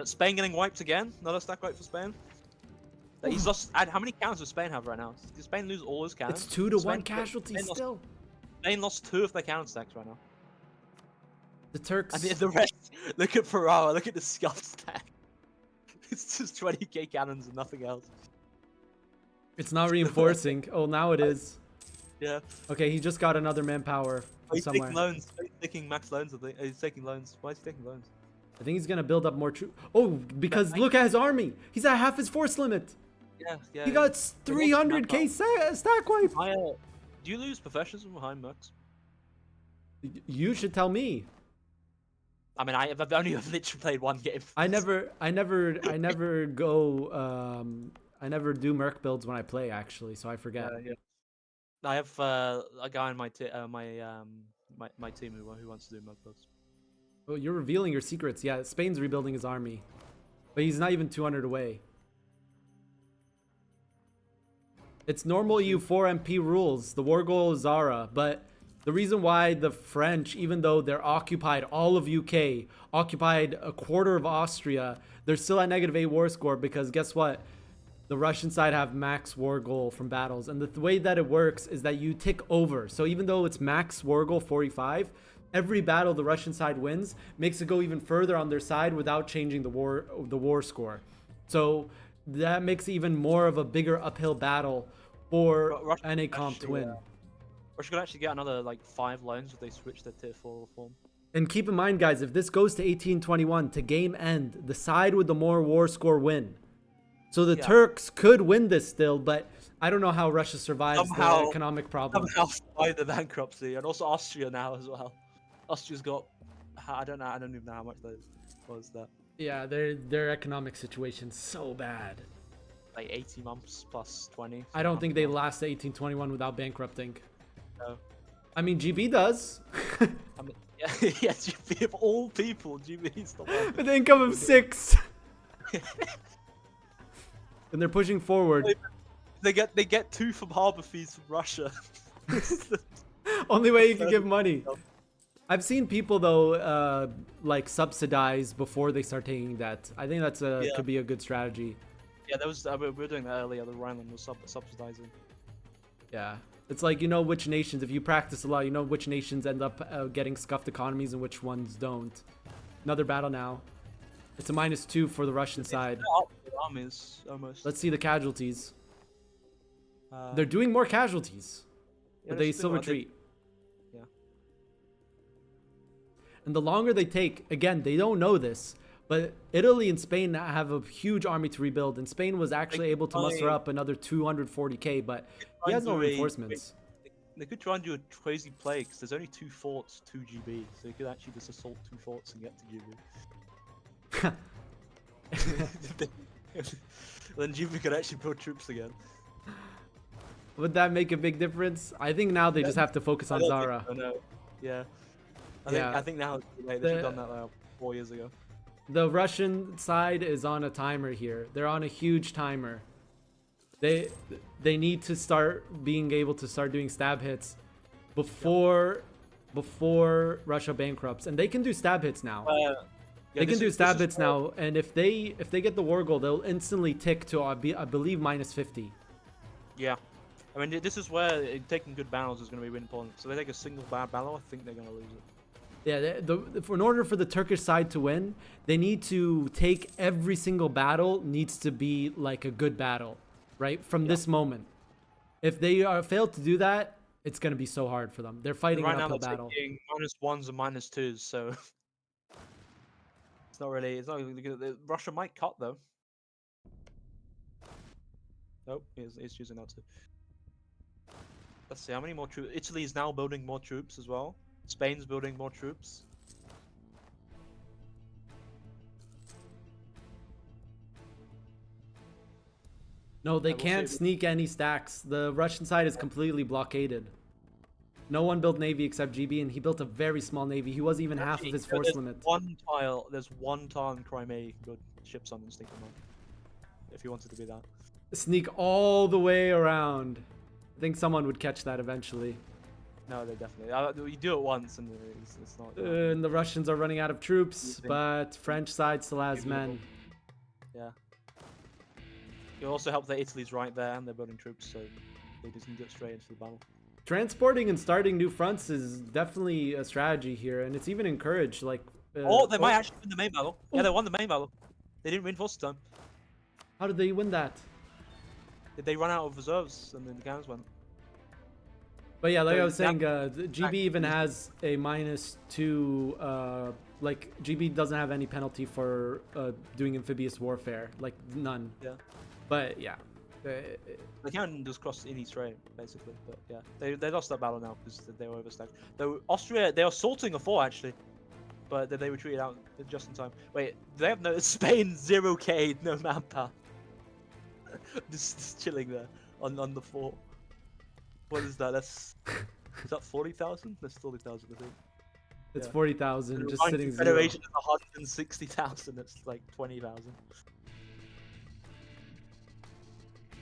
B: Spain getting wiped again. Another stack wipe for Spain. He's lost. How many cannons does Spain have right now? Did Spain lose all his cannons?
A: It's 2 to 1
B: Spain
A: casualties
B: lost,
A: still.
B: Spain lost 2 of their cannon stacks right now.
A: The Turks.
B: And the rest. Look at Ferrara. Look at the scuff stack. It's just 20k cannons and nothing else.
A: It's not reinforcing. Oh, now it is.
B: Yeah.
A: Okay, he just got another manpower
B: Oh, he's
A: somewhere.
B: taking loans. He's taking max loans. I think. He's taking loans. Why is he taking loans?
A: I think he's gonna build up more troops. Oh, because look at his army. He's at half his force limit.
B: Yeah. Yeah.
A: He got 300k stack wipe.
B: Do you lose professionalism behind Mercs?
A: You should tell me.
B: I mean, I've only literally played one game.
A: I never do Merc builds when I play actually, so I forget.
B: Yeah. I have a guy in my my team who wants to do Merc builds.
A: Oh, you're revealing your secrets. Yeah, Spain's rebuilding his army, but he's not even 200 away. It's normal EU4 MP rules. The war goal is Zara, but the reason why the French, even though they're occupied all of UK, occupied a quarter of Austria, they're still at -8 war score because guess what? The Russian side have max war goal from battles. And the way that it works is that you tick over. So even though it's max war goal 45, every battle the Russian side wins makes it go even further on their side without changing the war score. So that makes it even more of a bigger uphill battle for
B: Russia
A: NA Comp to win.
B: Russia could actually get another like 5 loans if they switch their tier 4 form.
A: And keep in mind, guys, if this goes to 18-21 to game end, the side with the more war score win. So the Turks could win this still, but I don't know how Russia survives the economic problem.
B: Somehow survive the bankruptcy, and also Austria now as well. Austria's got, I don't even know how much that was that.
A: Yeah, their economic situation's so bad.
B: Like 80 months plus 20.
A: I don't think they last 18-21 without bankrupting.
B: No.
A: I mean, GB does.
B: I mean, yeah, yeah, GB of all people, GB's the one.
A: With an income of 6. And they're pushing forward.
B: They get 2 from harbor fees from Russia.
A: Only way you can give money. I've seen people though, like subsidize before they start taking debt. I think that's could be a good strategy.
B: Yeah, that was we were doing that earlier. The Rhineland was subsidizing.
A: Yeah, it's like you know which nations. If you practice a lot, you know which nations end up getting scuffed economies and which ones don't. Another battle now. It's a -2 for the Russian side.
B: Armies almost.
A: Let's see the casualties. They're doing more casualties, but they still retreat.
B: Yeah.
A: And the longer they take, again, they don't know this, but Italy and Spain have a huge army to rebuild, and Spain was actually able to muster up another 240k, but he has no reinforcements.
B: They could try and do a crazy play because there's only 2 forts, 2 GB, so they could actually just assault 2 forts and get to GB. Then GB could actually build troops again.
A: Would that make a big difference? I think now they just have to focus on Zara.
B: Yeah. I think now they should have done that like 4 years ago.
A: The Russian side is on a timer here. They're on a huge timer. They need to start being able to start doing stab hits before Russia bankrupts, and they can do stab hits now. They can do stab hits now, and if they get the war goal, they'll instantly tick to I believe -50.
B: Yeah. I mean, this is where taking good battles is going to be really important. So they take a single bad battle, I think they're going to lose it.
A: Yeah, in order for the Turkish side to win, they need to take every single battle needs to be like a good battle, right? From this moment. If they fail to do that, it's going to be so hard for them. They're fighting
B: Right
A: an
B: now
A: uphill
B: they're
A: battle.
B: taking -1s and -2s, so it's not really really good. Russia might cut though. Nope, he's choosing not to. Let's see how many more troops. Italy is now building more troops as well. Spain's building more troops.
A: No, they
B: we'll
A: can't
B: see.
A: sneak any stacks. The Russian side is completely blockaded. No one built navy except GB, and he built a very small navy. He wasn't even half of his force limit.
B: There's one tile in Crimea you can build ships on and sneak them on. If you wanted to be that.
A: Sneak all the way around. I think someone would catch that eventually.
B: No, they definitely. You do it once and it's not.
A: And the Russians are running out of troops, but French side still has men.
B: Yeah. It also helps that Italy's right there and they're building troops, so they just can get straight into the battle.
A: Transporting and starting new fronts is definitely a strategy here, and it's even encouraged. Like,
B: they might actually win the main battle. Yeah, they won the main battle. They didn't reinforce this time.
A: How did they win that?
B: They run out of reserves and then the guns went.
A: But yeah, like I was saying, GB even has a -2. Like GB doesn't have any penalty for doing amphibious warfare, like none.
B: Yeah.
A: But yeah.
B: They can just cross any strait, basically. But yeah, they lost that battle now because they were overstacked. Though Austria, they are assaulting a 4 actually, but they retreated out just in time. Wait, they have no Spain 0k, no manpower. just chilling there on the 4. What is that? Is that 40,000? That's 40,000, I think.
A: It's 40,000 just sitting zero.
B: Federation is 160,000. That's like 20,000.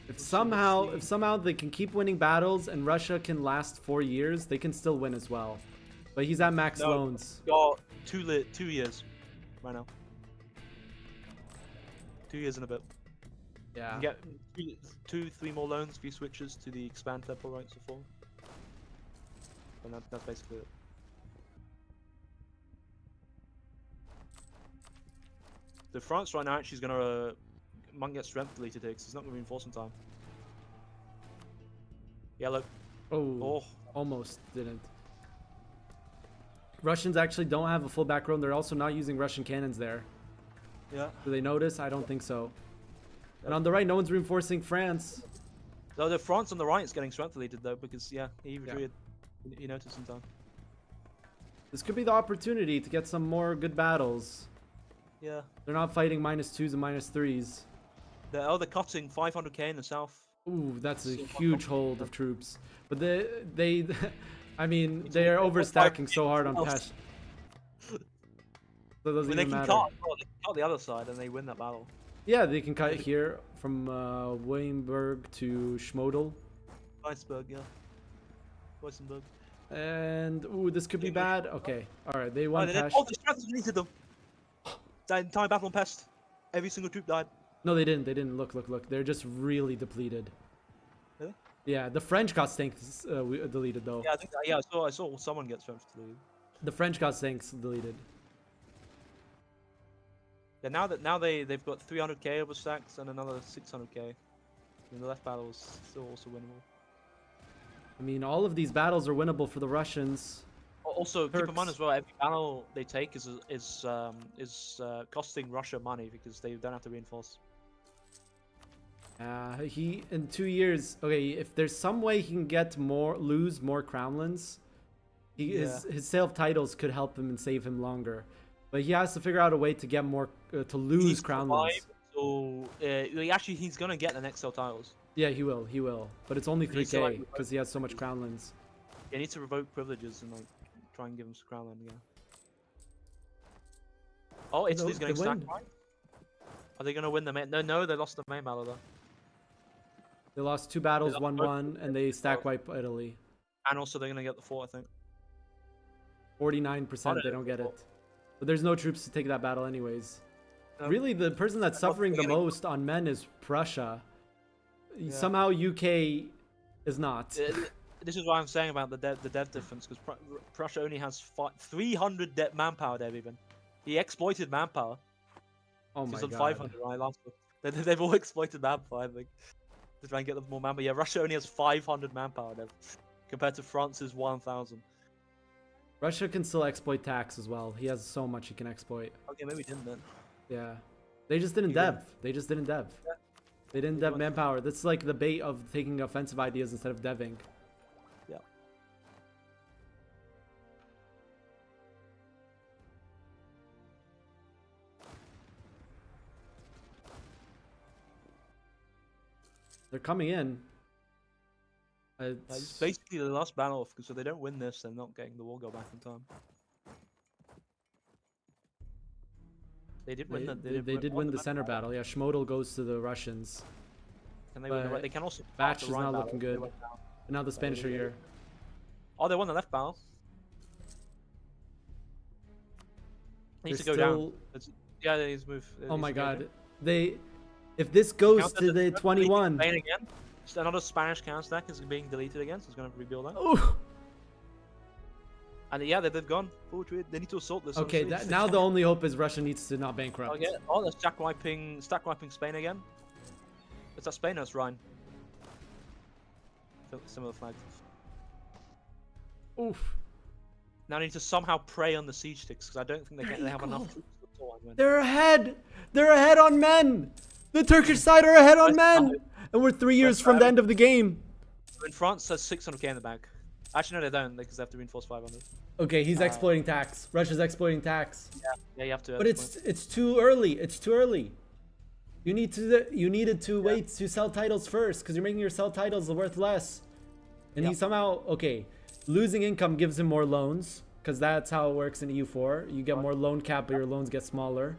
A: If somehow they can keep winning battles and Russia can last 4 years, they can still win as well. But he's at max loans.
B: Got 2 years right now. 2 years and a bit.
A: Yeah.
B: You can get 3 more loans if he switches to the expand temple rights reform. And that's basically it. The France right now actually is gonna might get strength deleted here because he's not gonna reinforce in time. Yellow.
A: Oh, almost didn't. Russians actually don't have a full back row. They're also not using Russian cannons there.
B: Yeah.
A: Do they notice? I don't think so. And on the right, no one's reinforcing France.
B: No, the France on the right is getting strength deleted though because he retreated. He noticed in time.
A: This could be the opportunity to get some more good battles.
B: Yeah.
A: They're not fighting -2s and -3s.
B: They're cutting 500k in the south.
A: Ooh, that's a huge hold of troops. But they I mean, they are overstacking so hard on Pest. So it doesn't even matter.
B: They can cut the other side and they win that battle.
A: Yeah, they can cut here from Weinberg to Schmodel.
B: Weisberg, yeah. Weissenberg.
A: And ooh, this could be bad. Okay, all right, they won Pest.
B: The strategy deleted them. That entire battle on Pest, every single troop died.
A: No, they didn't. They didn't. Look. They're just really depleted.
B: Really?
A: Yeah, the French got tanks deleted though.
B: Yeah, I think. I saw someone get strength deleted.
A: The French got tanks deleted.
B: Yeah, now they've got 300k over stacks and another 600k. And the left battle is still also winnable.
A: I mean, all of these battles are winnable for the Russians.
B: Also, keep in mind as well, every battle they take is costing Russia money because they don't have to reinforce.
A: He in 2 years. Okay, if there's some way he can lose more crownlands, his sale of titles could help him and save him longer. But he has to figure out a way to get more to lose crownlands.
B: So actually, he's gonna get the next sale titles.
A: Yeah, he will. He will. But it's only 3k because he has so much crownlands.
B: He needs to revoke privileges and like try and give him some crownland again. Oh, Italy's going stack right? Are they gonna win the main? No, they lost the main battle though.
A: They lost 2 battles, 1-1, and they stack wipe Italy.
B: And also they're gonna get the 4, I think.
A: 49% they don't get it. But there's no troops to take that battle anyways. Really, the person that's suffering the most on men is Prussia. Yeah. Somehow UK is not.
B: this is what I'm saying about the dev difference, because Prussia only has 300 manpower there even. He exploited manpower.
A: Oh my
B: He's on
A: god.
B: 500 right last one. They've all exploited manpower, I think, to try and get them more manpower. Yeah, Russia only has 500 manpower there, compared to France's 1,000.
A: Russia can still exploit tax as well. He has so much he can exploit.
B: Okay, maybe he didn't then.
A: Yeah. They just didn't dev. They just didn't dev.
B: Yeah.
A: They didn't dev manpower. That's like the bait of taking offensive ideas instead of deving.
B: Yeah.
A: They're coming in.
B: It's basically the last battle, because if they don't win this, they're not getting the war go back in time. They did win
A: They did win the center battle. Yeah, Schmodel goes to the Russians.
B: Can they win the right? They can also.
A: Batch is not looking good. And now the Spanish are here.
B: Oh, they won the left battle. They need to go
A: still...
B: down. Yeah, they need to move.
A: Oh my god. If this goes to the 21.
B: Again. Just another Spanish counter stack is being deleted again, so it's going to rebuild that.
A: Oh.
B: And yeah, they've gone forward to it. They need to assault this.
A: Okay, now the only hope is Russia needs to not bankrupt.
B: Okay. Oh, they're stack wiping Spain again. Is that Spain or it's Rhine? Similar flags.
A: Oof.
B: Now they need to somehow prey on the siege sticks, because I don't think they have enough troops to
A: They're ahead! They're ahead on men! The Turkish side are ahead on men! And we're 3 years from the end of the game.
B: In France, there's 600k in the bank. Actually, no, they don't, because they have to reinforce 500.
A: Okay, he's exploiting tax. Russia's exploiting tax.
B: Yeah, you have to.
A: But it's too early. It's too early. You needed to wait to sell titles first, because you're making your sell titles worth less. And he somehow losing income gives him more loans, because that's how it works in EU4. You get more loan cap, but your loans get smaller.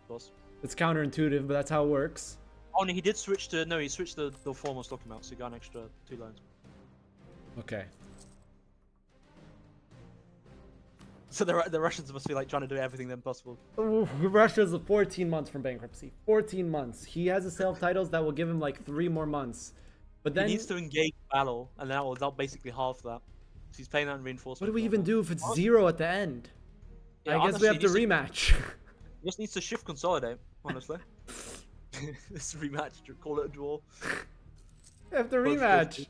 B: Of course.
A: It's counterintuitive, but that's how it works.
B: Oh, no, he did switch to he switched the formal stock amount, so he got an extra 2 loans.
A: Okay.
B: So the Russians must be like trying to do everything then possible.
A: Russia's 14 months from bankruptcy. 14 months. He has a sale titles that will give him like 3 more months. But then
B: he needs to engage battle, and that will basically half that. So he's playing that in reinforcement.
A: What do we even do if it's 0 at the end?
B: Yeah,
A: I guess we have to rematch.
B: He just needs to shift consolidate, honestly. This rematch, call it a draw.
A: We have to rematch.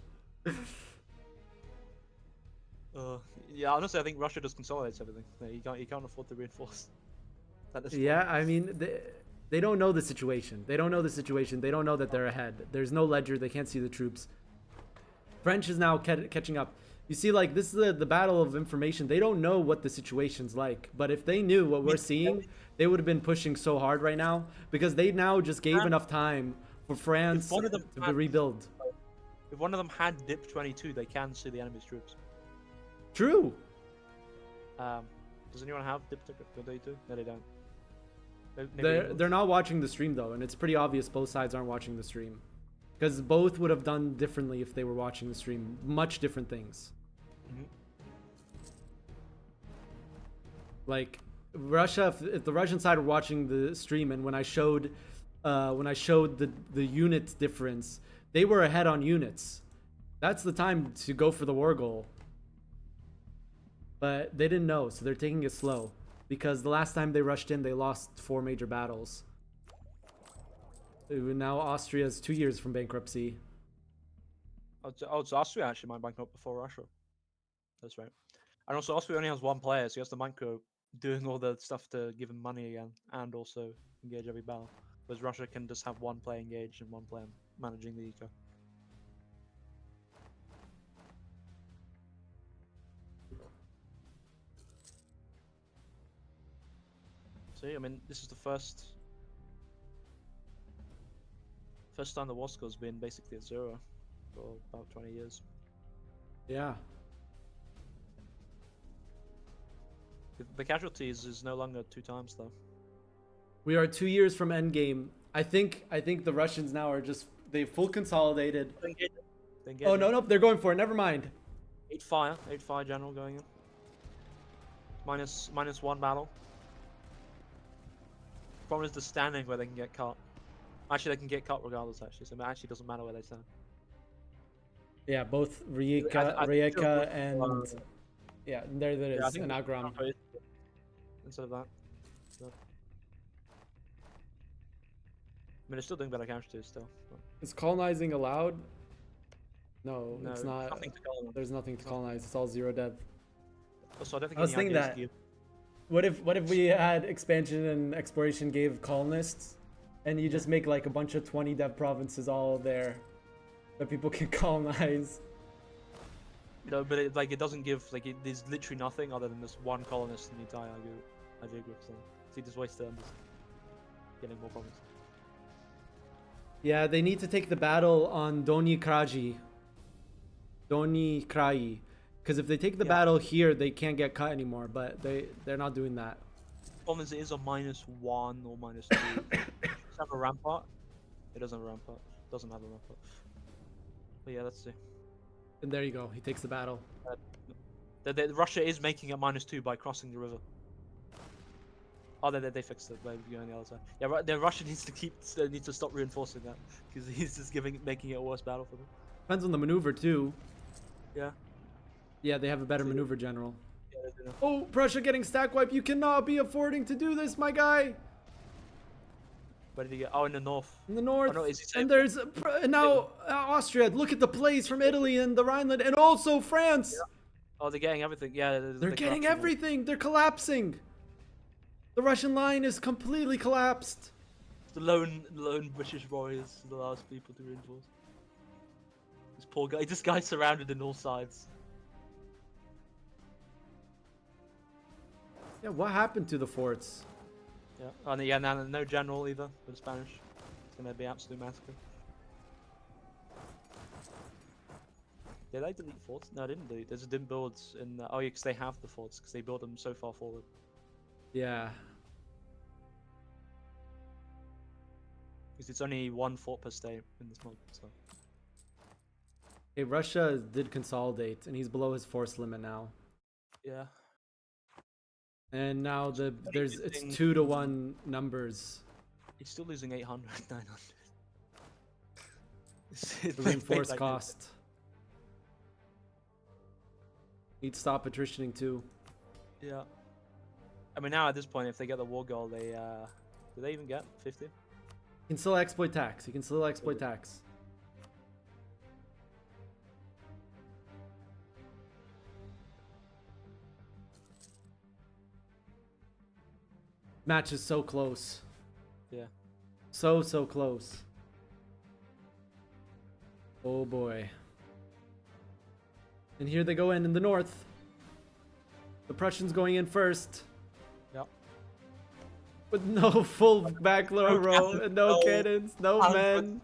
B: Yeah, honestly, I think Russia just consolidates everything. You can't afford to reinforce.
A: Yeah, I mean, they don't know the situation. They don't know the situation. They don't know that they're ahead. There's no ledger. They can't see the troops. French is now catching up. You see, like, this is the battle of information. They don't know what the situation's like. But if they knew what we're seeing, they would have been pushing so hard right now, because they now just gave enough time for France to rebuild.
B: If one of them had dip 22, they can see the enemy's troops.
A: True.
B: Does anyone have dip 22? No, they don't.
A: They're not watching the stream though, and it's pretty obvious both sides aren't watching the stream, because both would have done differently if they were watching the stream. Much different things. Like Russia, if the Russian side were watching the stream, and when I showed the unit difference, they were ahead on units. That's the time to go for the war goal. But they didn't know, so they're taking it slow. Because the last time they rushed in, they lost 4 major battles. Now Austria's 2 years from bankruptcy.
B: Oh, so Austria actually might bankrupt before Russia. That's right. And also Austria only has 1 player, so he has to bankrupt doing all the stuff to give him money again, and also engage every battle. Whereas Russia can just have 1 player engaged and 1 player managing the eco. I mean, this is the first time the war score's been basically at 0 for about 20 years.
A: Yeah.
B: The casualties is no longer 2 times though.
A: We are 2 years from endgame. I think the Russians now are they full consolidated. Oh no, they're going for it. Never mind.
B: 8 fire general going in. Minus 1 battle. Problem is the standing where they can get cut. Actually, they can get cut regardless, actually, so it actually doesn't matter where they stand.
A: Yeah, both
B: I think
A: Rijeka and yeah, there it
B: yeah, I
A: is,
B: think
A: an Agram.
B: instead of that. So. I mean, it's still doing better counter too, still. But
A: Is colonizing allowed? No,
B: no,
A: it's
B: there's
A: not.
B: nothing to colonize.
A: There's nothing to colonize. It's all zero dev.
B: Also, I don't think
A: I was
B: any
A: thinking
B: ideas
A: that.
B: to give.
A: What if we had expansion and exploration gave colonists, and you just make like a bunch of 20 dev provinces all there, that people can colonize.
B: No, but it doesn't give there's literally nothing other than this one colonist in the entire idea group. So he just wasted on just getting more problems.
A: Yeah, they need to take the battle on Doni Krai, because if they take the battle here, they can't get cut anymore. But they're not doing that.
B: Problem is, it is a -1 or -2. Does it have a rampart? It doesn't have a rampart. It doesn't have a rampart. But yeah, let's see.
A: And there you go. He takes the battle.
B: Russia is making it -2 by crossing the river. Oh, they fixed it by going the other side. Yeah, the Russia needs to stop reinforcing that because he's just making it a worse battle for them.
A: Depends on the maneuver too.
B: Yeah.
A: Yeah, they have a better maneuver general.
B: Yeah, they do.
A: Oh, Prussia getting stack wipe. You cannot be affording to do this, my guy.
B: Where did he get? Oh, in the north.
A: In the north.
B: Oh, no, is he
A: and there's now Austria. Look at the plays from Italy and the Rhineland, and also France.
B: Yeah. Oh, they're getting everything. Yeah,
A: they're getting everything. They're collapsing. The Russian line is completely collapsed.
B: The lone British warriors are the last people to reinforce. This poor guy. This guy's surrounded on all sides.
A: Yeah, what happened to the forts?
B: Yeah, and yeah, no general either for the Spanish. It's gonna be absolute massacre. Did I delete forts? No, I didn't delete. There's didn't build in. Oh, yeah, because they have the forts because they build them so far forward.
A: Yeah.
B: Because it's only 1 fort per state in this mod. So.
A: Okay, Russia did consolidate, and he's below his force limit now.
B: Yeah.
A: And now it's 2-to-1 numbers.
B: He's still losing 800, 900.
A: The reinforced cost. Need to stop attritioning too.
B: Yeah. I mean, now at this point, if they get the war goal, they do they even get 50?
A: He can still exploit tax. He can still exploit tax. Match is so close.
B: Yeah.
A: So close. Oh boy. And here they go in the north. The Prussians going in first.
B: Yep.
A: With no full back row and no cannons, no men.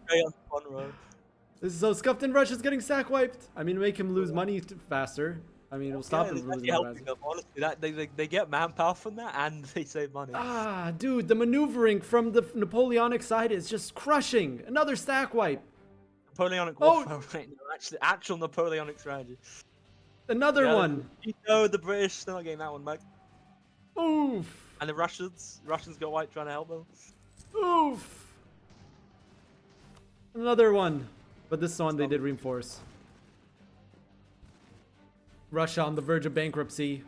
A: This is so scuffed, and Russia's getting sack wiped. I mean, make him lose money faster. I mean, it'll stop him from losing money faster.
B: Honestly, they get manpower from that and they save money.
A: Ah, dude, the maneuvering from the Napoleonic side is just crushing. Another stack wipe.
B: Napoleonic Warfare right now. Actual Napoleonic strategy.
A: Another one.
B: You know, the British, they're not getting that one back.
A: Oof.
B: And the Russians got white trying to help them.
A: Oof. Another one. But this one they did reinforce. Russia on the verge of bankruptcy.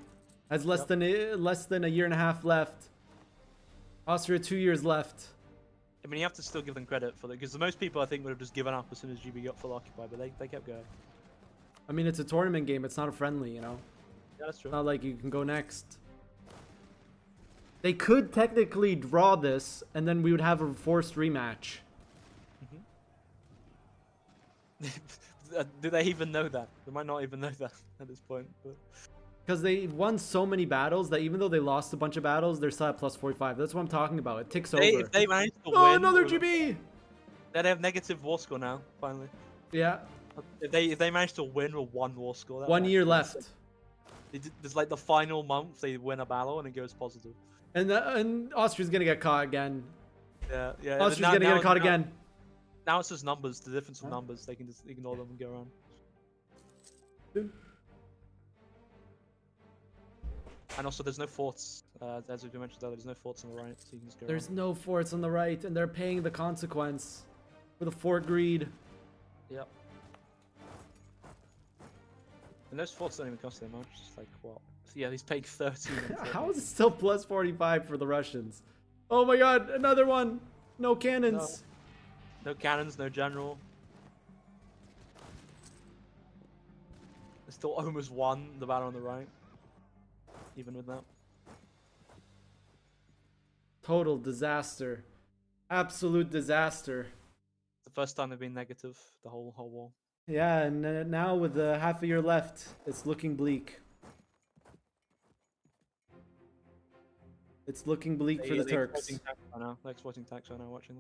A: Has less than a year and a half left. Austria 2 years left.
B: I mean, you have to still give them credit for that, because most people I think would have just given up as soon as GB got full occupied, but they kept going.
A: I mean, it's a tournament game. It's not a friendly, you know.
B: Yeah, that's true.
A: It's not like you can go next. They could technically draw this, and then we would have a forced rematch.
B: Do they even know that? They might not even know that at this point.
A: Because they won so many battles that even though they lost a bunch of battles, they're still at plus 45. That's what I'm talking about. It ticks over.
B: If they manage to win...
A: Oh, another GB!
B: They have negative war score now, finally.
A: Yeah.
B: If they manage to win with 1 war score...
A: 1 year left.
B: There's like the final month, they win a battle and it goes positive.
A: And Austria's gonna get caught again.
B: Yeah.
A: Austria's gonna get caught again.
B: Now it's just numbers, the difference of numbers. They can just ignore them and go around. And also, there's no forts. As we mentioned earlier, there's no forts on the right, so you can just go
A: There's
B: around.
A: no forts on the right, and they're paying the consequence for the fort greed.
B: Yep. And those forts don't even cost that much. It's like what? Yeah, he's paid 13.
A: How is it still plus 45 for the Russians? Oh my god, another one. No cannons.
B: No cannons, no general. They still almost won the battle on the right. Even with that.
A: Total disaster. Absolute disaster.
B: It's the first time they've been negative the whole war.
A: Yeah, and now with half a year left, it's looking bleak. It's looking bleak for the Turks.
B: They're exporting tax right now, watching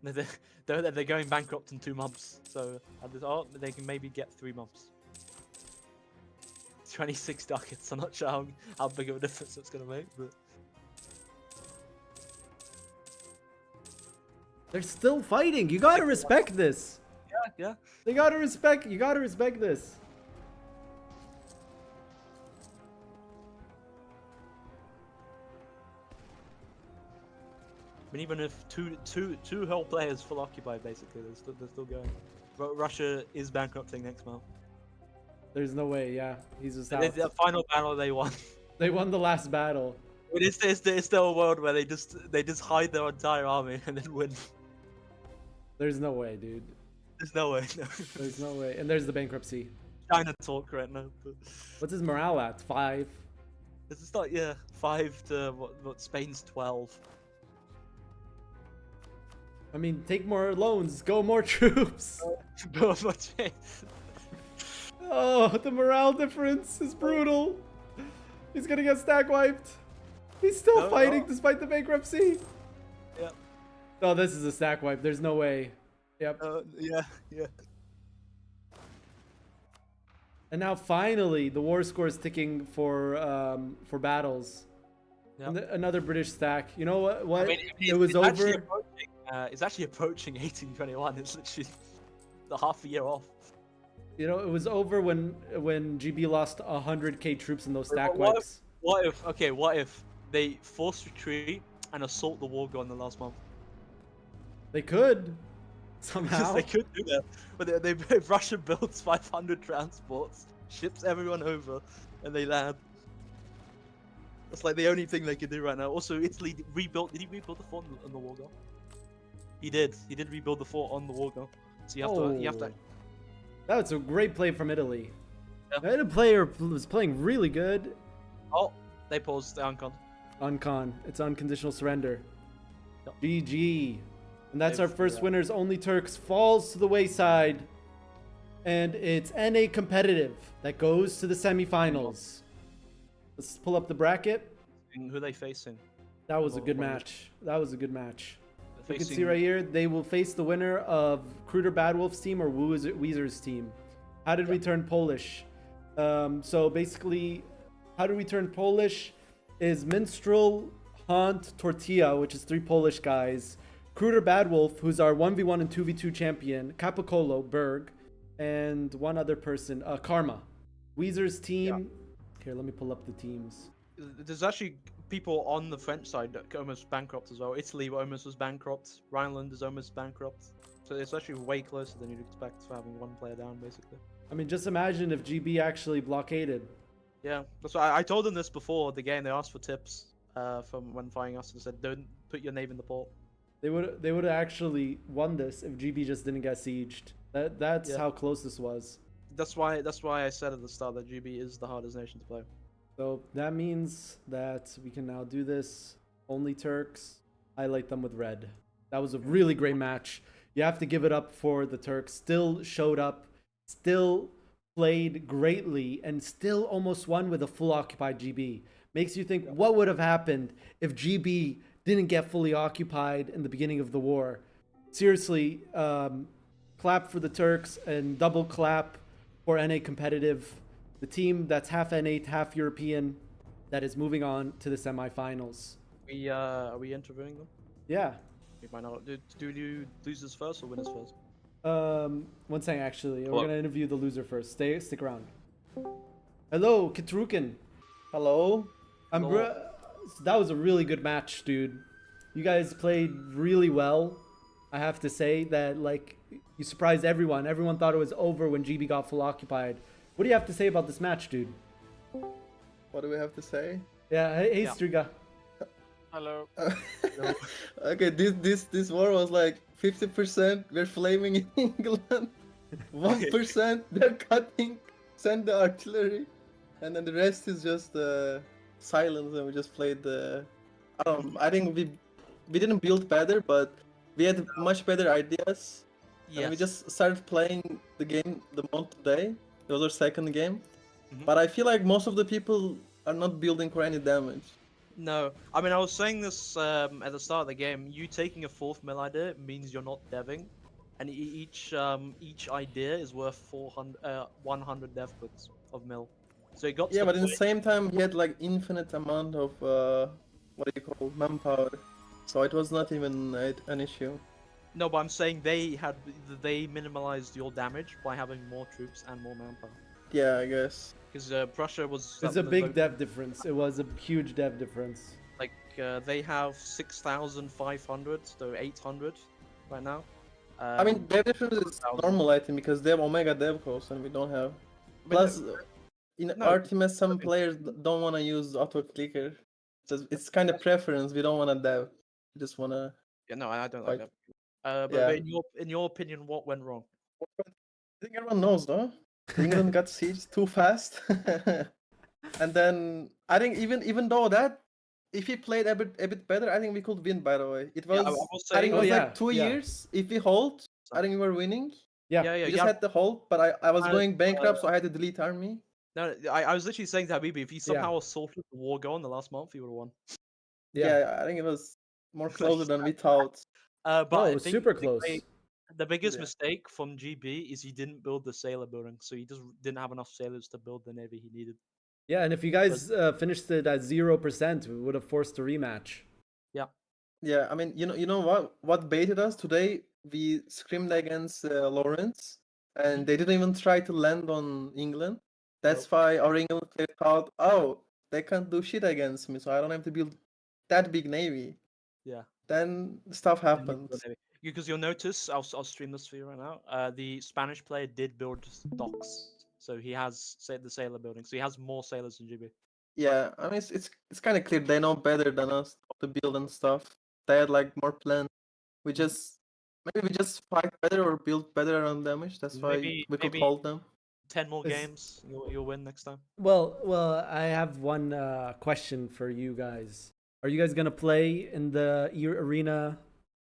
B: them. They're going bankrupt in 2 months, so they can maybe get 3 months. 26 ducats. I'm not sure how big of a difference it's gonna make, but
A: they're still fighting. You gotta respect this.
B: yeah.
A: You gotta respect this.
B: I mean, even if two whole players full occupied, basically, they're still going. Russia is bankrupting next month.
A: There's no way. Yeah, he's just out.
B: The final battle they won.
A: They won the last battle.
B: But it's still a world where they just hide their entire army and then win.
A: There's no way, dude.
B: There's no way. No.
A: There's no way. And there's the bankruptcy.
B: China talk right now. But...
A: What's his morale at? 5?
B: It's like 5 to what Spain's 12.
A: I mean, take more loans, go more troops.
B: Go much.
A: Oh, the morale difference is brutal. He's gonna get stack wiped. He's still fighting despite the bankruptcy.
B: Yeah.
A: Oh, this is a stack wipe. There's no way. Yep.
B: Yeah.
A: And now finally, the war score is ticking for battles.
B: Yep.
A: And another British stack. You know what?
B: I mean,
A: it was over.
B: It's actually approaching 1821. It's literally the half a year off.
A: You know, it was over when GB lost 100k troops in those stack
B: what
A: wipes.
B: What if they force retreat and assault the war in the last month?
A: They could somehow.
B: They could do that, but they Russia builds 500 transports, ships everyone over, and they land. That's like the only thing they can do right now. Also, Italy rebuilt. Did he rebuild the fort on the Wargo? He did. He did rebuild the fort on the Wargo. So you have to.
A: That was a great play from Italy.
B: Yeah.
A: The player was playing really good.
B: Oh, they paused the uncon.
A: Uncon. It's unconditional surrender.
B: Yep.
A: GG. And that's our first winners. OnlyTurks falls to the wayside. And it's NA competitive that goes to the semifinals. Let's pull up the bracket.
B: And who are they facing?
A: That was a good match. That was a good match. You can
B: Facing...
A: see right here, they will face the winner of Kruder Badwolf's team or Weaser's team. How did we turn Polish? So basically, how did we turn Polish is Minstrel, Hunt, Tortilla, which is 3 Polish guys, Kruder Badwolf, who's our 1v1 and 2v2 champion, Capicolo, Berg, and one other person, Karma. Weaser's team, here, let me pull up the teams.
B: There's actually people on the French side that almost bankrupt as well. Italy almost was bankrupt. Rhineland is almost bankrupt. So it's actually way closer than you'd expect for having one player down, basically.
A: I mean, just imagine if GB actually blockaded.
B: Yeah, that's why I told them this before the game. They asked for tips from when fighting us and said, "Don't put your name in the port."
A: They would have actually won this if GB just didn't get sieged. That's how close this was.
B: That's why I said at the start that GB is the hardest nation to play.
A: So that means that we can now do this. OnlyTurks, highlight them with red. That was a really great match. You have to give it up for the Turks. Still showed up, still played greatly, and still almost won with a full occupied GB. Makes you think, what would have happened if GB didn't get fully occupied in the beginning of the war? Seriously, clap for the Turks and double clap for NA competitive. The team that's half N8, half European, that is moving on to the semifinals.
B: Are we interviewing them?
A: Yeah.
B: We might not. Do you losers first or winners first?
A: One second, actually. We're gonna interview the loser first. Stick around. Hello, Kitrukin.
C: Hello.
A: That was a really good match, dude. You guys played really well. I have to say that, like, you surprised everyone. Everyone thought it was over when GB got full occupied. What do you have to say about this match, dude?
C: What do we have to say?
A: Yeah, hey
B: Yeah.
A: Striga.
D: Hello.
C: Okay, this war was like 50% we're flaming in England, 1% they're cutting, send the artillery, and then the rest is just silence, and we just played the. I think we didn't build better, but we had much better ideas, and we just started playing the game the month today. It was our second game, but I feel like most of the people are not building for any damage.
B: No, I mean I was saying this at the start of the game. You taking a fourth mill idea means you're not deving, and each idea is worth 100 dev puts of mill. So it got to
C: Yeah,
B: the
C: but in the
B: point-
C: same time, he had like infinite amount of what do you call manpower, so it was not even an issue.
B: No, but I'm saying they minimalized your damage by having more troops and more manpower.
C: Yeah, I guess.
B: Because Prussia was.
A: It's a big dev difference. It was a huge dev difference.
B: Like they have 6,500 to 800 right now.
C: I mean, their difference is
B: 1,000.
C: normal, I think, because they have Omega dev cost and we don't have.
B: But
C: Plus, in
B: no,
C: Artemis, some players don't want to use auto clicker. It's kind of preference. We don't want to dev. We just want to.
B: Yeah, no, I don't
C: Like,
B: like that. But
C: yeah.
B: in your opinion, what went wrong?
C: I think everyone knows, though. England got sieged too fast, and then I think even though that, if he played a bit better, I think we could win. By the way, it was.
B: Yeah, I was
C: I think it
B: saying-
C: was
A: Oh,
C: like 2
A: yeah.
C: years. If we hold, I think we were winning.
A: Yeah.
B: Yeah,
C: We
B: yeah.
C: just had the hold, but I was
B: Uh,
C: going bankrupt, so I had to delete army.
B: No, I was literally saying to Habibi, if he somehow assaulted the war goal in the last month, he would have won.
C: Yeah, I think it was more closer than we thought.
B: But
A: No,
B: I
A: it was
B: think
A: super
B: the
A: close.
B: The biggest
C: Yeah.
B: mistake from GB is he didn't build the sailor building, so he just didn't have enough sailors to build the navy he needed.
A: Yeah, and if you guys finished it at 0%, we would have forced a rematch.
C: Yeah, I mean, you know what baited us today? We scrimmed against Lawrence, and they didn't even try to land on England. That's why our England players thought, oh, they can't do shit against me, so I don't have to build that big navy.
B: Yeah.
C: Then stuff happened.
B: Because you'll notice, I'll stream this for you right now. The Spanish player did build docks, so he has the sailor building, so he has more sailors than GB.
C: Yeah, I mean, it's kind of clear they know better than us how to build and stuff. They had like more plans. We just maybe we just fight better or build better around damage. That's why we could
B: Maybe
C: hold them.
B: 10 more
A: It's-
B: games, you'll win next time.
A: Well, I have one question for you guys. Are you guys gonna play in the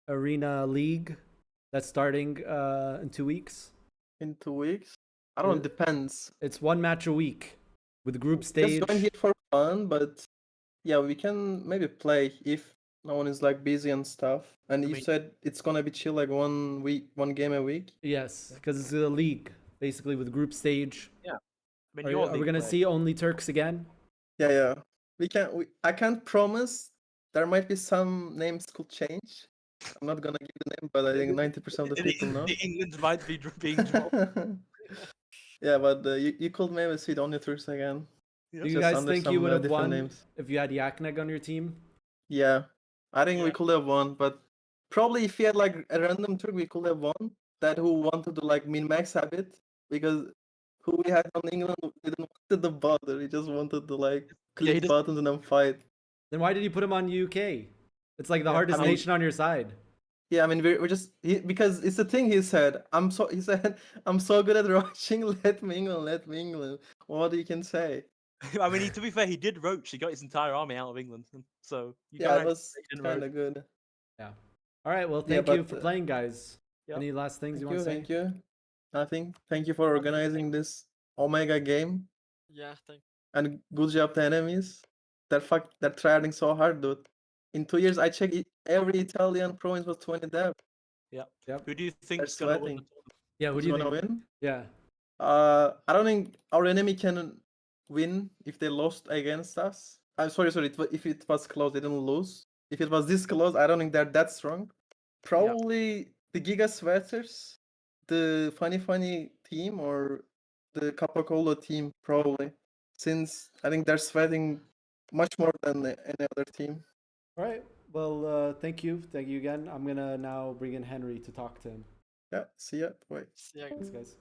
A: arena league that's starting in 2 weeks?
C: In 2 weeks. I don't know, depends.
A: It's 1 match a week with group stage.
C: Just join here for fun, but yeah, we can maybe play if no one is like busy and stuff. And you said it's gonna be chill, like 1 game a week.
A: Yes, because it's a league basically with group stage.
B: I mean,
A: Are we gonna see OnlyTurks again?
C: Yeah. I can't promise. There might be some names could change. I'm not gonna give the name, but I think 90% of the people know.
B: England might be being dropped.
C: Yeah, but you could maybe see the OnlyTurks again.
A: Do you
C: Just
A: guys
C: under
A: think you
C: some,
A: would have
C: different
A: won
C: names.
A: if you had Yakneg on your team?
C: Yeah, I think we
D: Yeah.
C: could have won, but probably if we had like a random Turk, we could have won. That who wanted to like min-max habit, because who we had on England didn't want the bother. He just wanted to like
B: Yeah, he
C: click
B: just-
C: buttons and then fight.
A: Then why did you put him on UK? It's like the
C: Yeah,
A: hardest
C: I mean-
A: nation on your side.
C: Yeah, I mean we're just because it's the thing he said. He said I'm so good at rushing. Let me England. What you can say?
B: I mean, to be fair, he did roach. He got his entire army out of England, so you
C: Yeah,
B: can't
C: it
B: actually
C: was
B: say he didn't
C: kind
B: roach.
C: of good.
A: Yeah. All right. Well,
C: Yeah,
A: thank you
C: but,
A: for playing, guys.
B: Yep.
A: Any last things
C: Thank
A: you
C: you,
A: want to say?
C: thank you. Nothing. Thank you for organizing this Omega game,
D: Yeah, thank
C: and good job to enemies. They're trying so hard, dude. In 2 years, I checked every Italian province was 20 dev.
B: Yeah.
A: Yep.
B: Who do you think's
C: They're
B: gonna win?
C: sweating.
A: Yeah. Who
C: Who's
A: do you
C: gonna
A: think?
C: win?
A: Yeah.
C: I don't think our enemy can win if they lost against us. I'm sorry. If it was close, they didn't lose. If it was this close, I don't think they're that strong. Probably the Giga Sweaters, the funny team, or the Capacola team, probably. Since I think they're sweating much more than any other team.
A: All right. Well, thank you. Thank you again. I'm gonna now bring in Henry to talk to him.
C: Yeah, see ya. Wait.
D: see ya.
A: Thanks, guys.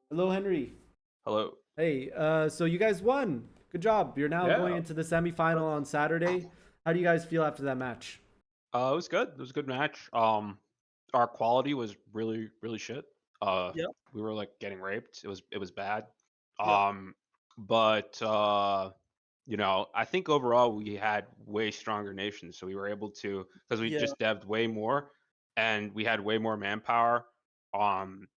A: Hello, Henry.
E: Hello.
A: Hey, so you guys won. Good job. You're now going
E: Yeah.
A: into the semifinal on Saturday. How do you guys feel after that match?
E: It was good. It was a good match. Our quality was really, really shit.
B: Yeah.
E: We were like getting raped. It was bad.
B: Yeah.
E: But you know, I think overall we had way stronger nations, so we were able to because we
B: Yeah.
E: just devved way more, and we had way more manpower.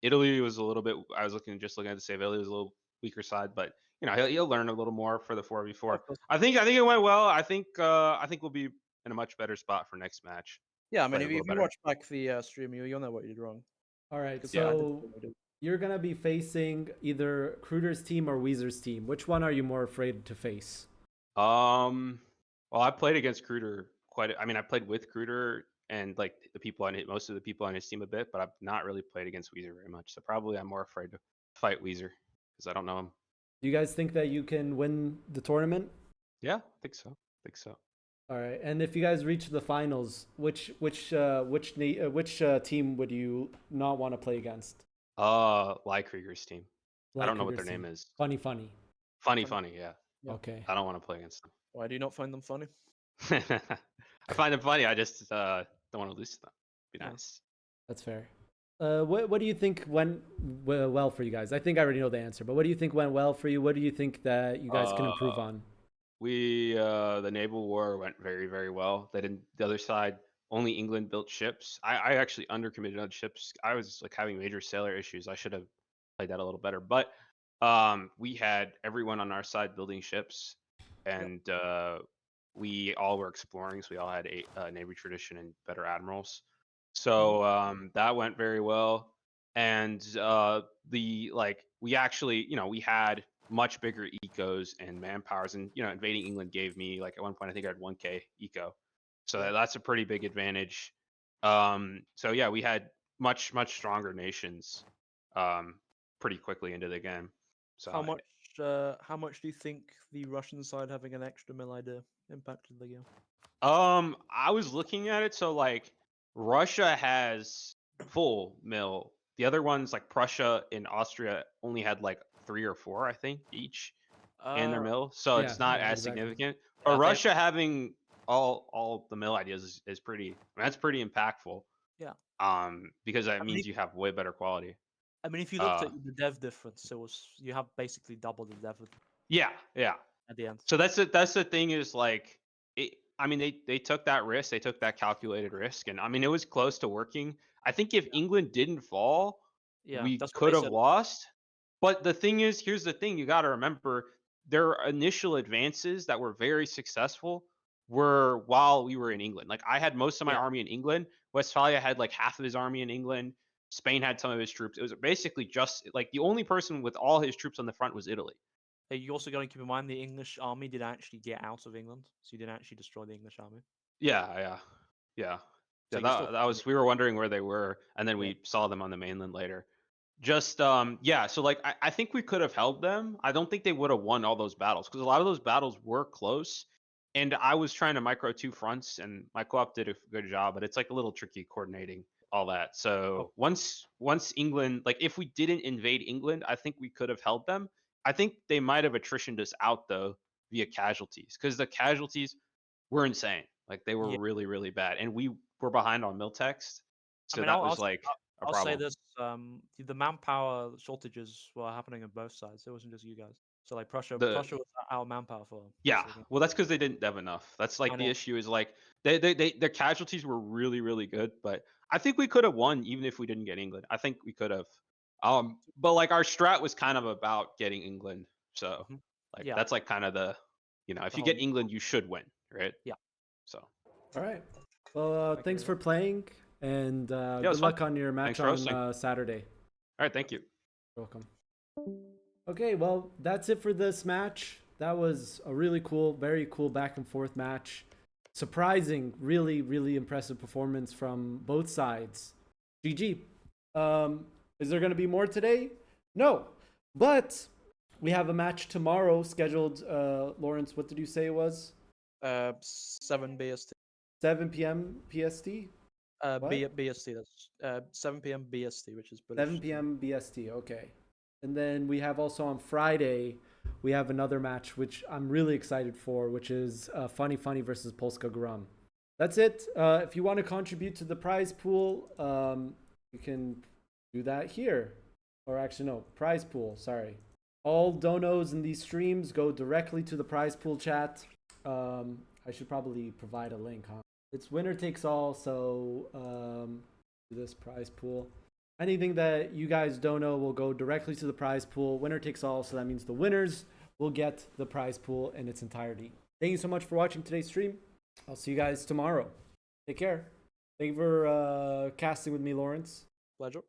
E: Italy was a little bit. I was looking at the save. Italy was a little weaker side, but you know he'll learn a little more for the 4v4.
B: Of course.
E: I think it went well. I think we'll be in a much better spot for next match.
B: Yeah, I mean,
E: Play a
B: if
E: little
B: you
E: better.
B: watch back the stream, you'll know what you did wrong.
A: All right,
B: 'Cause
E: Yeah.
B: I did
A: so
B: what I did.
A: you're gonna be facing either Kruder's team or Weezer's team. Which one are you more afraid to face?
E: Well, I played against Kruder I mean, I played with Kruder and like most of the people on his team a bit, but I've not really played against Weezer very much. So probably I'm more afraid to fight Weezer because I don't know him.
A: Do you guys think that you can win the tournament?
E: Yeah, I think so.
A: All right, and if you guys reach the finals, which team would you not want to play against?
E: Krieger's team. I don't know what their
A: Krieger's
E: name
A: team.
E: is.
A: Funny.
E: Funny, yeah.
B: Yeah.
A: Okay.
E: I don't want to play against
B: Why do you not find them funny?
E: them. I find them funny. I just don't want to lose to them. Be
B: Yeah.
E: nice.
A: That's fair. What do you think went well for you guys? I think I already know the answer, but what do you think went well for you? What do you think that you guys can improve on?
E: The naval war went very, very well. The other side, only England built ships. I actually undercommitted on ships. I was like having major sailor issues. I should have played that a little better. But we had everyone on our side building ships, and we all were exploring. So we all had a navy tradition and better admirals. So that went very well. And we actually, we had much bigger ecos and manpowers, and invading England gave me like at one point I think I had 1k eco, so that's a pretty big advantage. So yeah, we had much stronger nations pretty quickly into the game. So
B: How much do you think the Russian side having an extra mill idea impacted the game?
E: I was looking at it, so like Russia has full mill. The other ones like Prussia and Austria only had like 3 or 4, I think, each in their mill, so
A: Yeah,
E: it's not
A: yeah,
E: as
A: exactly.
E: significant.
B: Yeah,
E: But
B: they-
E: Russia having all the mill ideas is pretty. I mean, that's pretty impactful.
B: Yeah.
E: Because that
B: I mean,
E: means you have way better quality.
B: I mean, if you looked at the dev difference, you have basically double the dev
E: Yeah.
B: at the end.
E: So that's the thing is like, I mean, they took that risk, they took that calculated risk, and I mean, it was close to working. I think if England didn't fall,
B: Yeah,
E: we
B: that's what
E: could
B: they
E: have
B: said.
E: lost. But the thing is, here's the thing: you got to remember, their initial advances that were very successful were while we were in England. Like I had most of my
B: Yeah.
E: army in England. Westphalia had like half of his army in England. Spain had some of his troops. It was basically just like the only person with all his troops on the front was Italy.
B: You also got to keep in mind the English army did actually get out of England, so you didn't actually destroy the English army.
E: Yeah.
B: So you
E: That,
B: still-
E: that was we were wondering where they were, and then we saw them on the mainland later. Just yeah, so like I think we could have held them. I don't think they would have won all those battles because a lot of those battles were close. And I was trying to micro 2 fronts, and my co-op did a good job, but it's like a little tricky coordinating all that. So once England, like if we didn't invade England, I think we could have held them. I think they might have attritioned us out though via casualties, because the casualties were insane. Like they were really, really bad, and we were behind on mill text, so that was like a
B: I'll
E: problem.
B: say this: the manpower shortages were happening on both sides. It wasn't just you guys. So like Prussia was out of manpower for.
E: Yeah, well, that's because they didn't dev enough. That's like the issue is like their casualties were really, really good, but I think we could have won even if we didn't get England. I think we could have. But like our strat was kind of about getting England, so like that's like kind of the, if you get England, you should win, right?
B: Yeah.
E: So.
A: All right. Well, thanks for playing, and good luck on your match on Saturday.
E: All right, thank you.
A: You're welcome. Okay, well, that's it for this match. That was a really cool, very cool back and forth match. Surprising, really, really impressive performance from both sides. GG. Is there going to be more today? No, but we have a match tomorrow scheduled. Lawrence, what did you say it was?
B: 7 BST.
A: 7 p.m. PST?
B: BST. That's 7 p.m. BST, which is British.
A: 7 p.m. BST. Okay. And then we have also on Friday, we have another match, which I'm really excited for, which is Funny Funny versus Polska Grum. That's it. If you want to contribute to the prize pool, you can do that here. Or actually, no, prize pool, sorry. All donos in these streams go directly to the prize pool chat. I should probably provide a link, huh? It's winner takes all, so do this prize pool. Anything that you guys don't know will go directly to the prize pool. Winner takes all, so that means the winners will get the prize pool in its entirety. Thank you so much for watching today's stream. I'll see you guys tomorrow. Take care. Thank you for casting with me, Lawrence.
B: Pleasure.